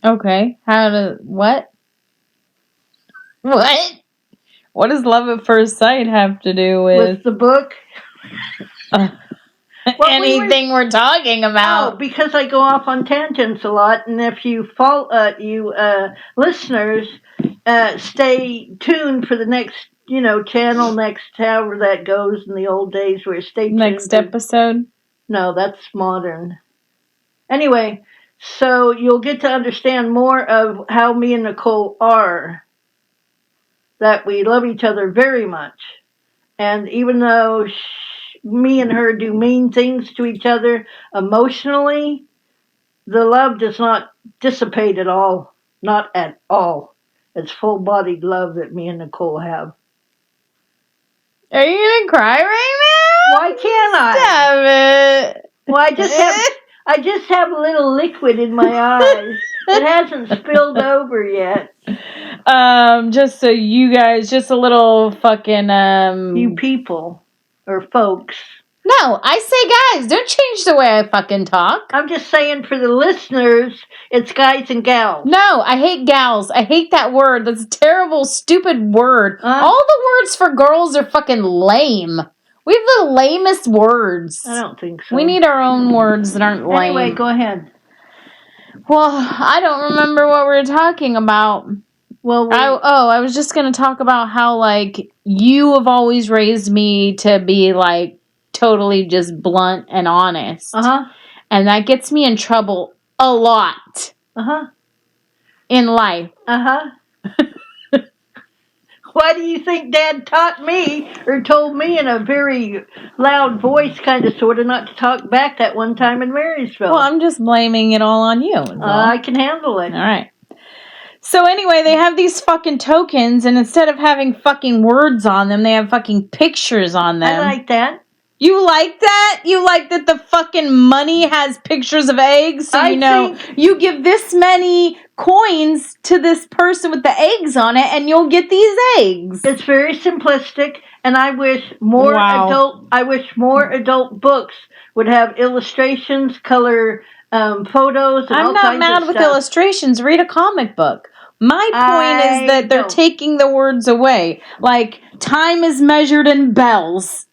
Okay. What? What? What does love at first sight have to do with the book? Anything we're talking about? Oh, because I go off on tangents a lot, and if you listeners, stay tuned for the next, channel, next however that goes in the old days, where stay tuned. Next episode? No, that's modern. Anyway, so you'll get to understand more of how me and Nicole are. That we love each other very much. And even though me and her do mean things to each other emotionally, the love does not dissipate at all. Not at all. It's full-bodied love that me and Nicole have. Are you gonna cry right now? Why can't I? Stop it. Well, I just have a little liquid in my eyes. It hasn't spilled over yet. Just so you guys, just a little fucking, You people, or folks. No, I say guys, don't change the way I fucking talk. I'm just saying for the listeners, it's guys and gals. No, I hate gals. I hate that word. That's a terrible, stupid word. All the words for girls are fucking lame. We have the lamest words. I don't think so. We need our own words that aren't lame. Anyway, go ahead. Well, I don't remember what we were talking about. Well, I was just going to talk about how, like, you have always raised me to be, like, totally just blunt and honest. And that gets me in trouble a lot. In life. Why do you think Dad taught me, or told me in a very loud voice, kind of, sort of, not to talk back that one time in Marysville? Well, I'm just blaming it all on you. I can handle it. All right. So anyway, they have these fucking tokens, and instead of having fucking words on them, they have fucking pictures on them. I like that. You like that? You like that the fucking money has pictures of eggs? So you give this many coins to this person with the eggs on it, and you'll get these eggs. It's very simplistic, and I wish more adult books would have illustrations, color photos, and all kinds of stuff. I'm not mad with illustrations. Read a comic book. My point is that they're taking the words away. Like, time is measured in bells.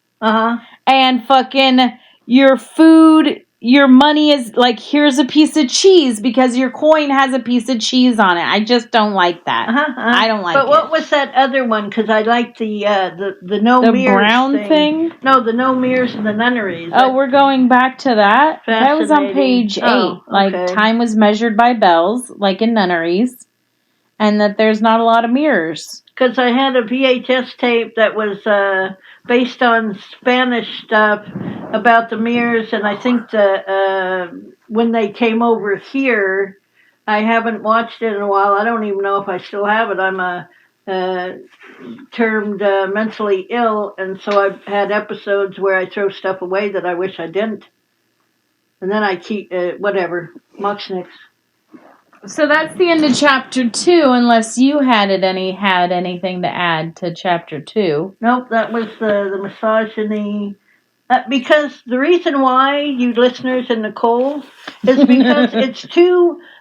And fucking your food, your money is like, here's a piece of cheese because your coin has a piece of cheese on it. I just don't like that. I don't like it. But what was that other one? Because I like the no mirrors. The brown thing? No, the no mirrors and the nunneries. Oh, we're going back to that? That was on page 8. Okay. Like, time was measured by bells, like in nunneries. And that there's not a lot of mirrors. Because I had a VHS tape that was based on Spanish stuff about the mirrors, and I think when they came over here, I haven't watched it in a while. I don't even know if I still have it. I'm termed mentally ill, and so I've had episodes where I throw stuff away that I wish I didn't. And then I keep, whatever, Moxnix. So that's the end of chapter 2, unless you had anything to add to chapter 2. Nope, that was the misogyny. Because the reason why, you listeners and Nicole, is because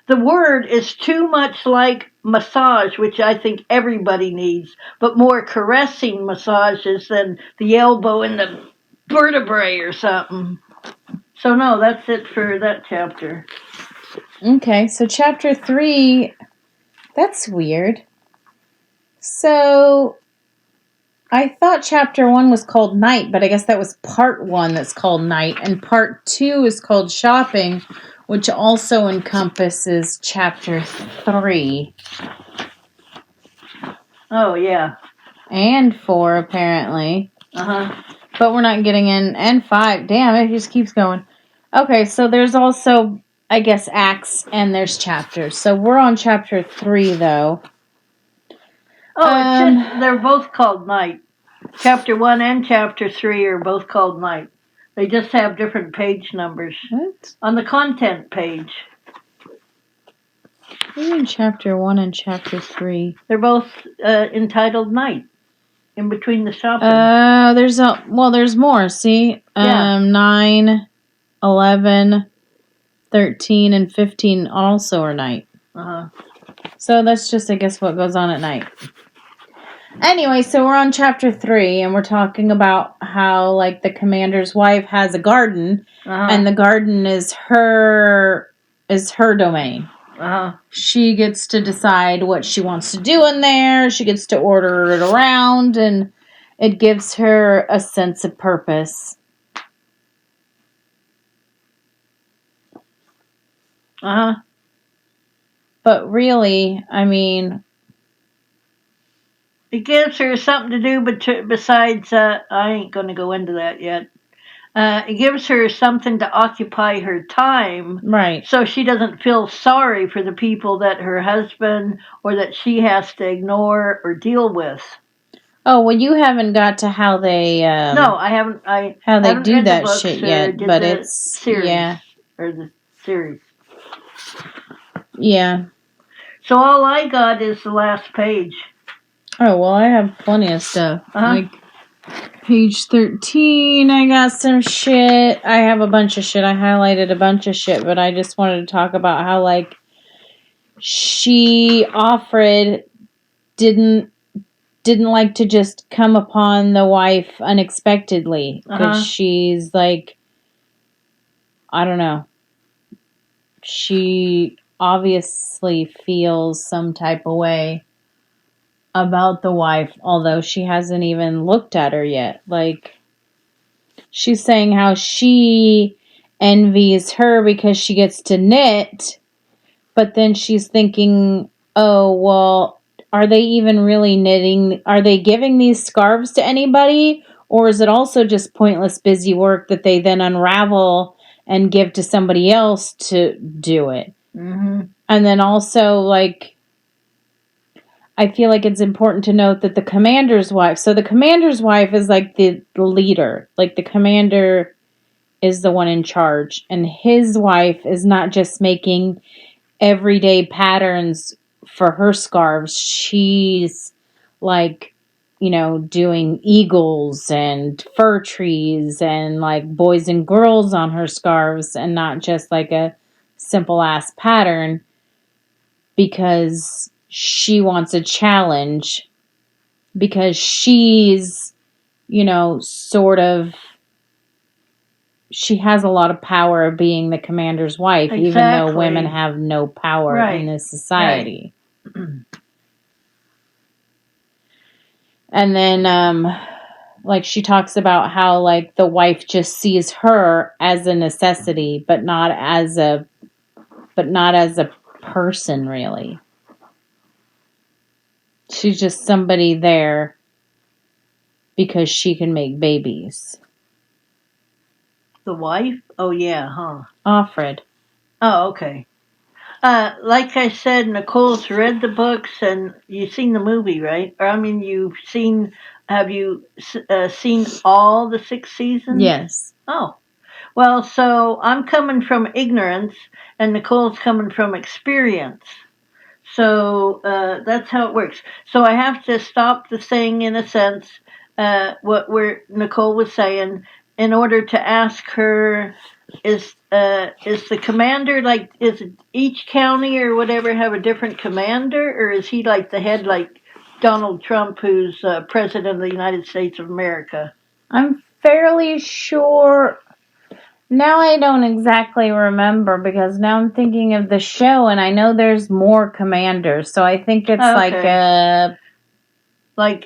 the word is too much like massage, which I think everybody needs, but more caressing massages than the elbow in the vertebrae or something. So no, that's it for that chapter. Okay, so chapter 3, that's weird. So, I thought chapter 1 was called Night, but I guess that was part 1 that's called Night, and part 2 is called Shopping, which also encompasses chapter 3. Oh, yeah. And 4, apparently. But we're not getting in, and 5. Damn, it just keeps going. Okay, so there's also, I guess, acts, and there's chapters. So we're on chapter 3, though. Oh, it's just, they're both called Night. Chapter 1 and chapter 3 are both called Night. They just have different page numbers. What? On the content page. What do you mean chapter 1 and chapter 3? They're both entitled Night. In between the shopping. There's more, see? 9, 11, 13, and 15 also are night. So that's just, I guess, what goes on at night. Anyway, so we're on chapter 3, and we're talking about how, like, the commander's wife has a garden, and the garden is her domain. She gets to decide what she wants to do in there. She gets to order it around, and it gives her a sense of purpose. But really, I mean, it gives her something to do, but besides, I ain't going to go into that yet. It gives her something to occupy her time. Right. So she doesn't feel sorry for the people that her husband or that she has to ignore or deal with. Oh, well, you haven't got to how they... no, I haven't. How they haven't do read that the shit yet, but it's... Series, yeah. Or the series. Yeah. So all I got is the last page. Oh, well, I have plenty of stuff. Like, page 13, I got some shit. I have a bunch of shit. I highlighted a bunch of shit, but I just wanted to talk about how, like, Offred didn't like to just come upon the wife unexpectedly. Because she's, like, I don't know. She obviously feels some type of way about the wife, although she hasn't even looked at her yet. Like, she's saying how she envies her because she gets to knit, but then she's thinking, oh, well, are they even really knitting? Are they giving these scarves to anybody? Or is it also just pointless busy work that they then unravel and give to somebody else to do it? Mm-hmm. And then also, like, I feel like it's important to note that the commander's wife, so the commander's wife is like the leader. Like, the commander is the one in charge. And his wife is not just making everyday patterns for her scarves. She's like, doing eagles and fir trees and like boys and girls on her scarves, and not just like a simple ass pattern, because she wants a challenge, because she's, sort of, she has a lot of power of being the commander's wife, Exactly. even though women have no power in this society. Right. And then, like, she talks about how, like, the wife just sees her as a necessity, but not as a person, really. She's just somebody there because she can make babies. The wife? Oh, yeah, huh? Offred. Oh, okay. Like I said, Nicole's read the books, and you've seen the movie, right? Or, I mean, have you seen all the 6 seasons? Yes. Oh. Well, so I'm coming from ignorance, and Nicole's coming from experience. So that's how it works. So I have to stop the thing, in a sense, where Nicole was saying, in order to ask her, is the commander, like, is each county or whatever have a different commander, or is he like the head, like Donald Trump, who's president of the United States of America? I'm fairly sure. Now I don't exactly remember, because now I'm thinking of the show, and I know there's more commanders. So I think it's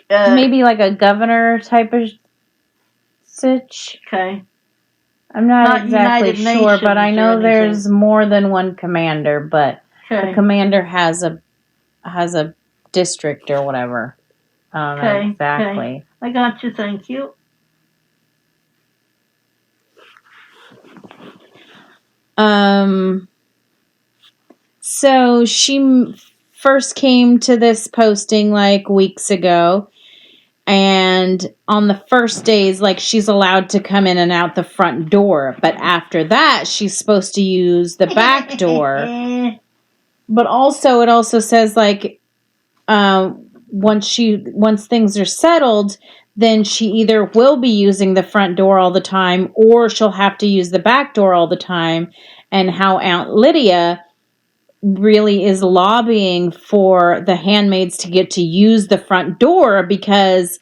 maybe like a governor type of sitch. Okay. I'm not exactly United sure, Nations but I or know there's anything. more than one commander. But Okay. the commander has a district or whatever. I don't know exactly. Okay. I got you. Thank you. So she first came to this posting like weeks ago, and on the first days, like, she's allowed to come in and out the front door, but after that she's supposed to use the back door. But also, it also says, like, once things are settled, then she either will be using the front door all the time, or she'll have to use the back door all the time. And how Aunt Lydia really is lobbying for the handmaids to get to use the front door, because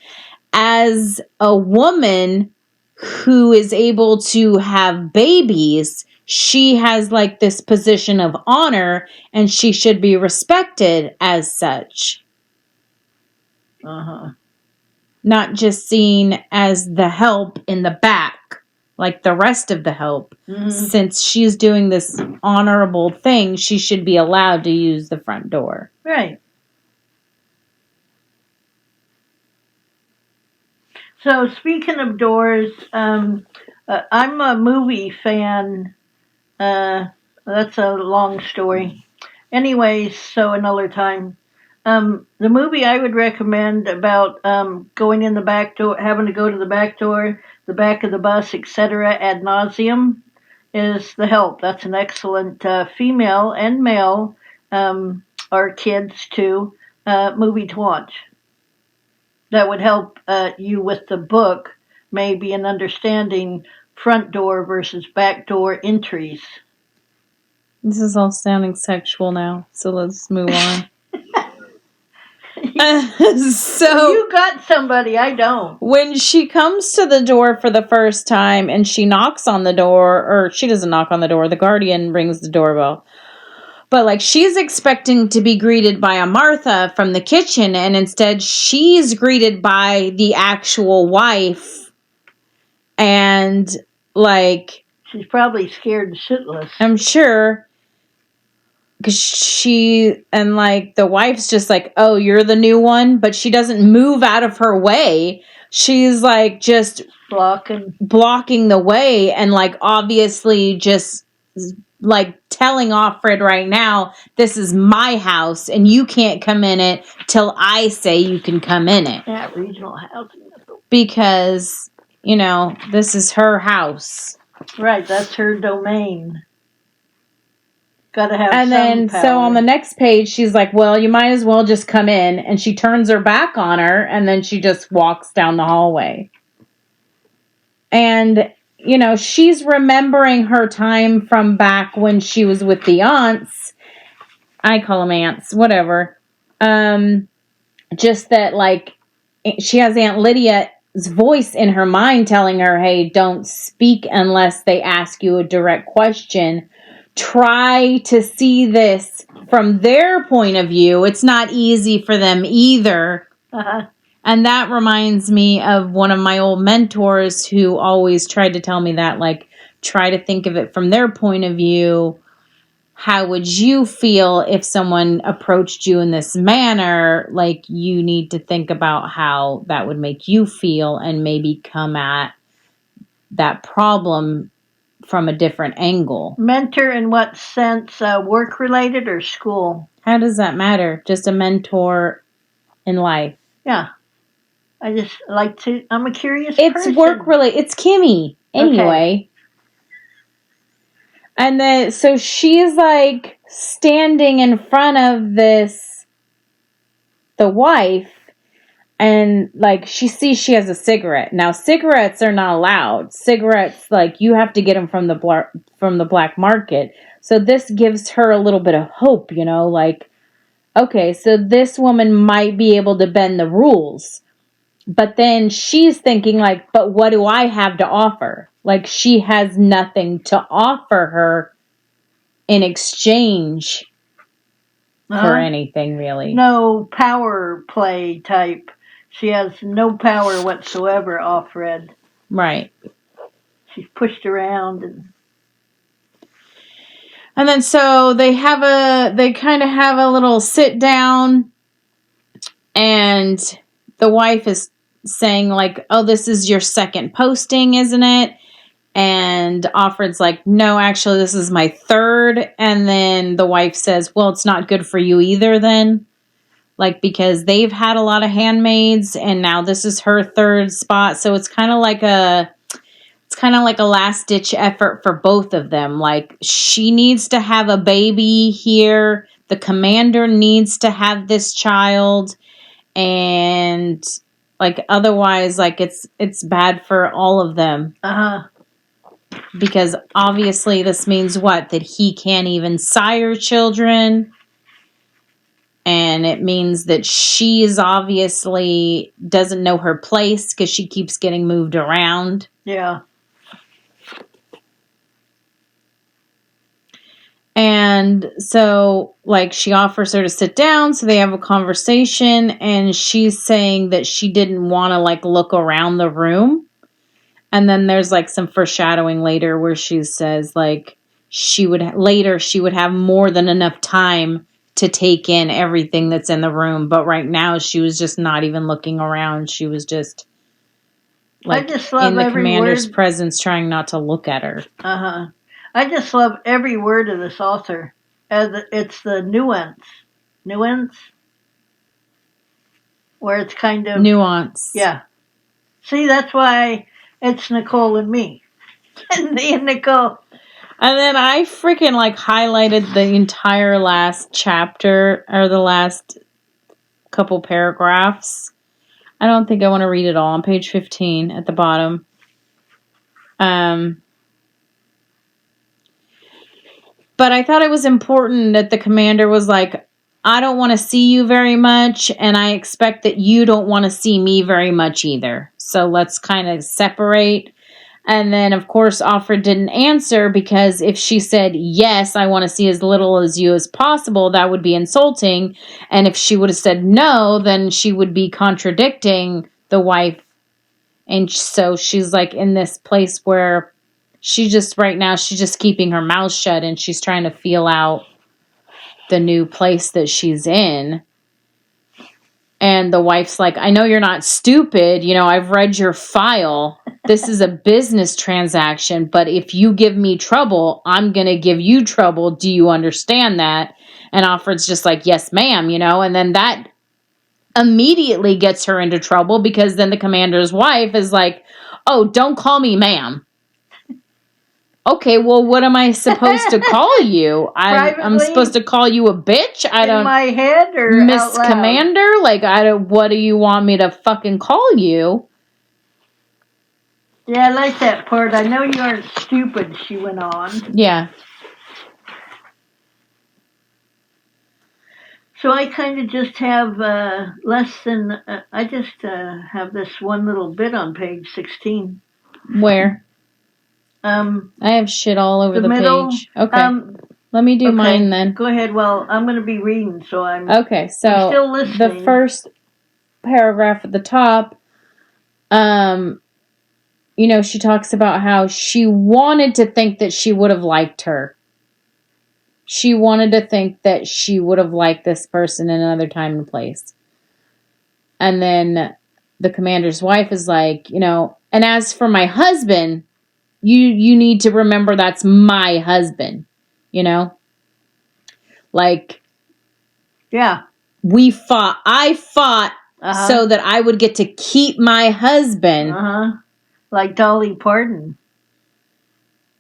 as a woman who is able to have babies, she has like this position of honor, and she should be respected as such. Not just seen as the help in the back, like the rest of the help. Mm-hmm. Since she's doing this honorable thing, she should be allowed to use the front door. Right. So, speaking of doors, I'm a movie fan. That's a long story. Anyways, so another time. The movie I would recommend about going in the back door, having to go to the back door, the back of the bus, etc., ad nauseum, is The Help. That's an excellent female and male, or kids too, movie to watch. That would help you with the book, maybe in understanding front door versus back door entries. This is all sounding sexual now, so let's move on. So you got somebody, I don't. When she comes to the door for the first time and she knocks on the door, or she doesn't knock on the door, the guardian rings the doorbell. But like she's expecting to be greeted by a Martha from the kitchen, and instead she's greeted by the actual wife. And like she's probably scared shitless. I'm sure. Because the wife's just like, oh, you're the new one, but she doesn't move out of her way. She's like just blocking the way, and like obviously just like telling Offred right now, this is my house and you can't come in it till I say you can come in it. Yeah, regional housing. Because, this is her house. Right, that's her domain. Gotta have and some then power. So on the next page she's like, well, you might as well just come in, and she turns her back on her, and then she just walks down the hallway. And she's remembering her time from back when she was with the aunts. I call them aunts, whatever. Just that like she has Aunt Lydia's voice in her mind telling her, hey, don't speak unless they ask you a direct question. Try to see this from their point of view. It's not easy for them either. Uh-huh. And that reminds me of one of my old mentors who always tried to tell me that, like, try to think of it from their point of view. How would you feel if someone approached you in this manner? Like, you need to think about how that would make you feel and maybe come at that problem from a different angle. Mentor in what sense? Work-related or school? How does that matter? Just a mentor in life. Yeah. I just like to... I'm a curious person. person. It's work-related. It's Kimmy. Anyway. Okay. And then, so she's like standing in front of the wife, and like she sees she has a cigarette. Now, cigarettes are not allowed. Cigarettes, like, you have to get them from the black market. So this gives her a little bit of hope, like, okay, so this woman might be able to bend the rules. But then she's thinking like, but what do I have to offer? Like, she has nothing to offer her in exchange for anything, really. No power play type. She has no power whatsoever, Offred. Right. She's pushed around. And then so they kind of have a little sit down, and the wife is saying like, oh, this is your second posting, isn't it? And Offred's like, no, actually, this is my third. And then the wife says, well, it's not good for you either then. Like, because they've had a lot of handmaids, and now this is her third spot. So it's kind of like a last ditch effort for both of them. Like, she needs to have a baby here. The commander needs to have this child. And like, otherwise, like, it's bad for all of them. Uh-huh. Because obviously this means what? That he can't even sire children. And it means that she is obviously doesn't know her place because she keeps getting moved around. Yeah. And so, like, she offers her to sit down, so they have a conversation, and she's saying that she didn't want to, like, look around the room. And then there's like some foreshadowing later where she says like she would have more than enough time to take in everything that's in the room. But right now she was just not even looking around. She was just like in the commander's presence, trying not to look at her. Uh-huh. I just love every word of this author. It's the nuance. Nuance? Where it's kind of... Nuance. Yeah. See, that's why... It's Nicole and me. And Nicole. And then I freaking like highlighted the entire last chapter, or the last couple paragraphs. I don't think I want to read it all. On page 15 at the bottom. But I thought it was important that the commander was like, I don't want to see you very much, and I expect that you don't want to see me very much either. So let's kind of separate. And then, of course, Offred didn't answer because if she said, yes, I want to see as little as you as possible, that would be insulting. And if she would have said no, then she would be contradicting the wife. And so she's like in this place where she's just keeping her mouth shut and she's trying to feel out the new place that she's in. And the wife's like, I know you're not stupid. I've read your file. This is a business transaction, but if you give me trouble, I'm going to give you trouble. Do you understand that? And Offred's just like, yes, ma'am, and then that immediately gets her into trouble because then the commander's wife is like, oh, don't call me ma'am. Okay, well, what am I supposed to call you? I'm supposed to call you a bitch? In my head or Miss out loud? Commander? Like, what do you want me to fucking call you? Yeah, I like that part. I know you aren't stupid, she went on. Yeah. So I kind of just have less than, I just have this one little bit on page 16. Where? I have shit all over the middle, page. Okay. Let me do mine then. Go ahead. Well, I'm going to be reading, so I'm still listening. The first paragraph at the top, she talks about how she wanted to think that she would have liked her. She wanted to think that she would have liked this person in another time and place. And then the commander's wife is like, and as for my husband, you need to remember that's my husband, Like, yeah. I fought so that I would get to keep my husband. Like Dolly Parton.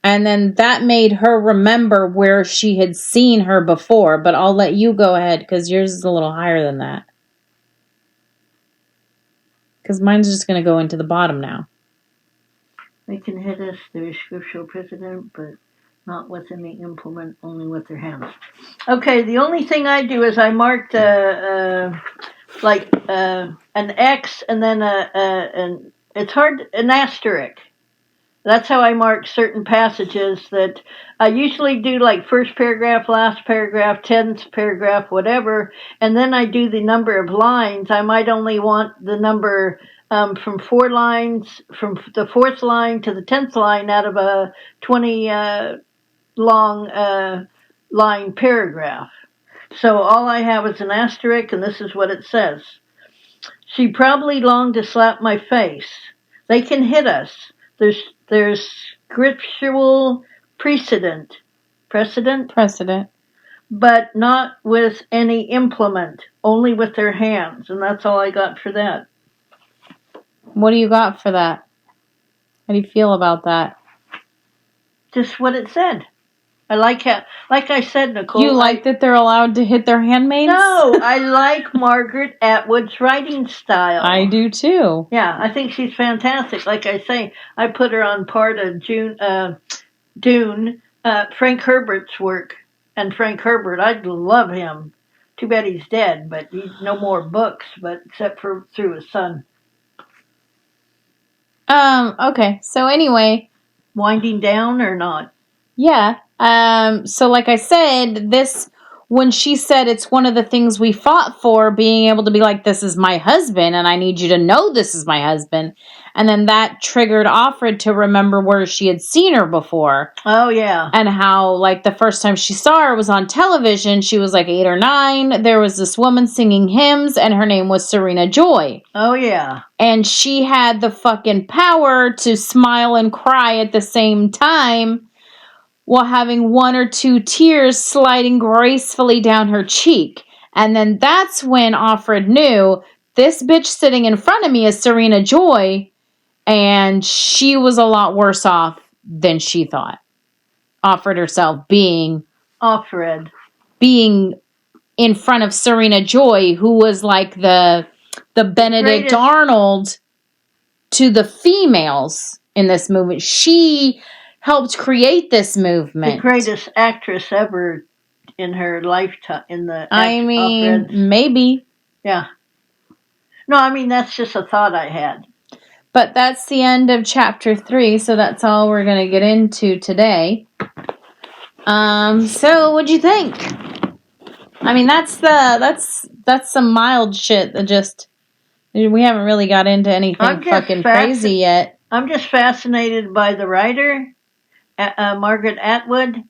And then that made her remember where she had seen her before. But I'll let you go ahead because yours is a little higher than that. Because mine's just going to go into the bottom now. They can hit us, their scriptural precedent, but not with any implement, only with their hands. Okay, the only thing I do is I marked an X and then it's hard, an asterisk. That's how I mark certain passages that I usually do, like first paragraph, last paragraph, 10th paragraph, whatever, and then I do the number of lines. I might only want the number from 4 lines, from the 4th line to the 10th line out of a 20 long line paragraph. So all I have is an asterisk, and this is what it says. She probably longed to slap my face. They can hit us. There's scriptural precedent, but not with any implement, only with their hands, and that's all I got for that. What do you got for that? How do you feel about that? Just what it said. I like I said, Nicole. You like that they're allowed to hit their handmaids? No, I like Margaret Atwood's writing style. I do too. Yeah, I think she's fantastic. Like I say, I put her on part of Dune, Frank Herbert's work. And Frank Herbert, I love him. Too bad he's dead, but he's no more books, but except for through his son. Okay. So anyway. Winding down or not? Yeah. So like I said, when she said it's one of the things we fought for, being able to be like, this is my husband and I need you to know this is my husband. And then that triggered Offred to remember where she had seen her before. Oh, yeah. And how, like, the first time she saw her was on television. She was like 8 or 9. There was this woman singing hymns and her name was Serena Joy. Oh, yeah. And she had the fucking power to smile and cry at the same time, while having 1 or 2 tears sliding gracefully down her cheek. And then that's when Offred knew, this bitch sitting in front of me is Serena Joy, and she was a lot worse off than she thought. Offred herself being in front of Serena Joy, who was like the Benedict Arnold to the females in this movement. She helped create this movement. The greatest actress ever in her lifetime. Maybe. Yeah. No, I mean, that's just a thought I had. But that's the end of chapter 3, so that's all we're going to get into today. So what'd you think? I mean, that's some mild shit that just, we haven't really got into anything fucking crazy yet. I'm just fascinated by the writer, Margaret Atwood,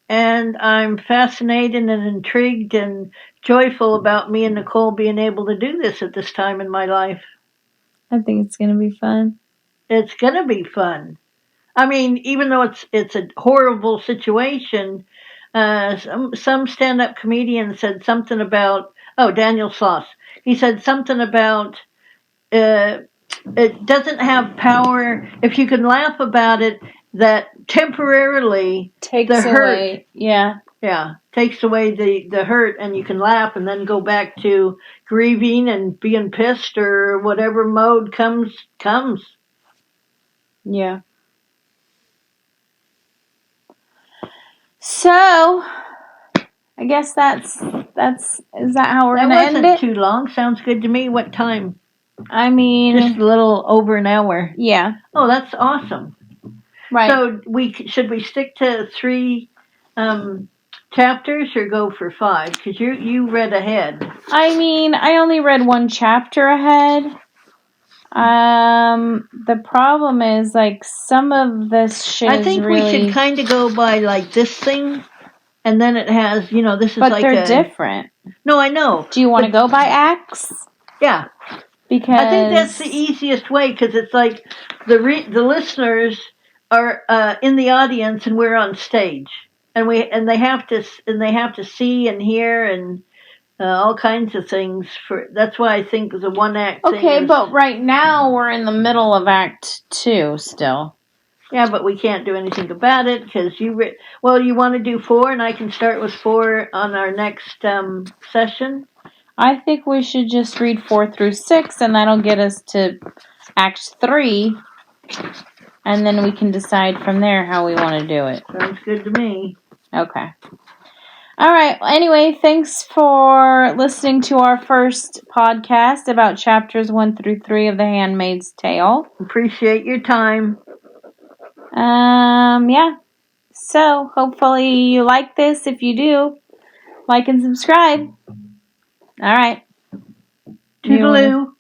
and I'm fascinated and intrigued and joyful about me and Nicole being able to do this at this time in my life. I think it's going to be fun. It's going to be fun. I mean, even though it's a horrible situation, some stand-up comedian said something about, Daniel Sloss. He said something about it doesn't have power. If you can laugh about it, that temporarily Takes the hurt, away, yeah, takes away the hurt, and you can laugh and then go back to grieving and being pissed or whatever mode comes. Yeah. So, I guess is that how we're going to end it? That wasn't too long. Sounds good to me. What time? I mean, just a little over an hour. Yeah. Oh, that's awesome. Right. So should we stick to 3 chapters or go for 5? Because you read ahead. I mean, I only read 1 chapter ahead. The problem is, like, some of this shit I think really... we should kind of go by, like, this thing, and then it has, this is but like they're different. No, I know. Do you want to go by acts? Yeah. Because... I think that's the easiest way, because it's like the listeners are in the audience and we're on stage. And they have to see and hear and all kinds of things. That's why I think the 1 act thing. Okay, but right now we're in the middle of Act 2 still. Yeah, but we can't do anything about it because you want to do 4, and I can start with 4 on our next session. I think we should just read 4 through 6, and that'll get us to Act 3, and then we can decide from there how we want to do it. Sounds good to me. Okay. All right. Anyway, thanks for listening to our first podcast about chapters 1 through 3 of The Handmaid's Tale. Appreciate your time. Yeah. So, hopefully you like this. If you do, like and subscribe. All right. Toodaloo.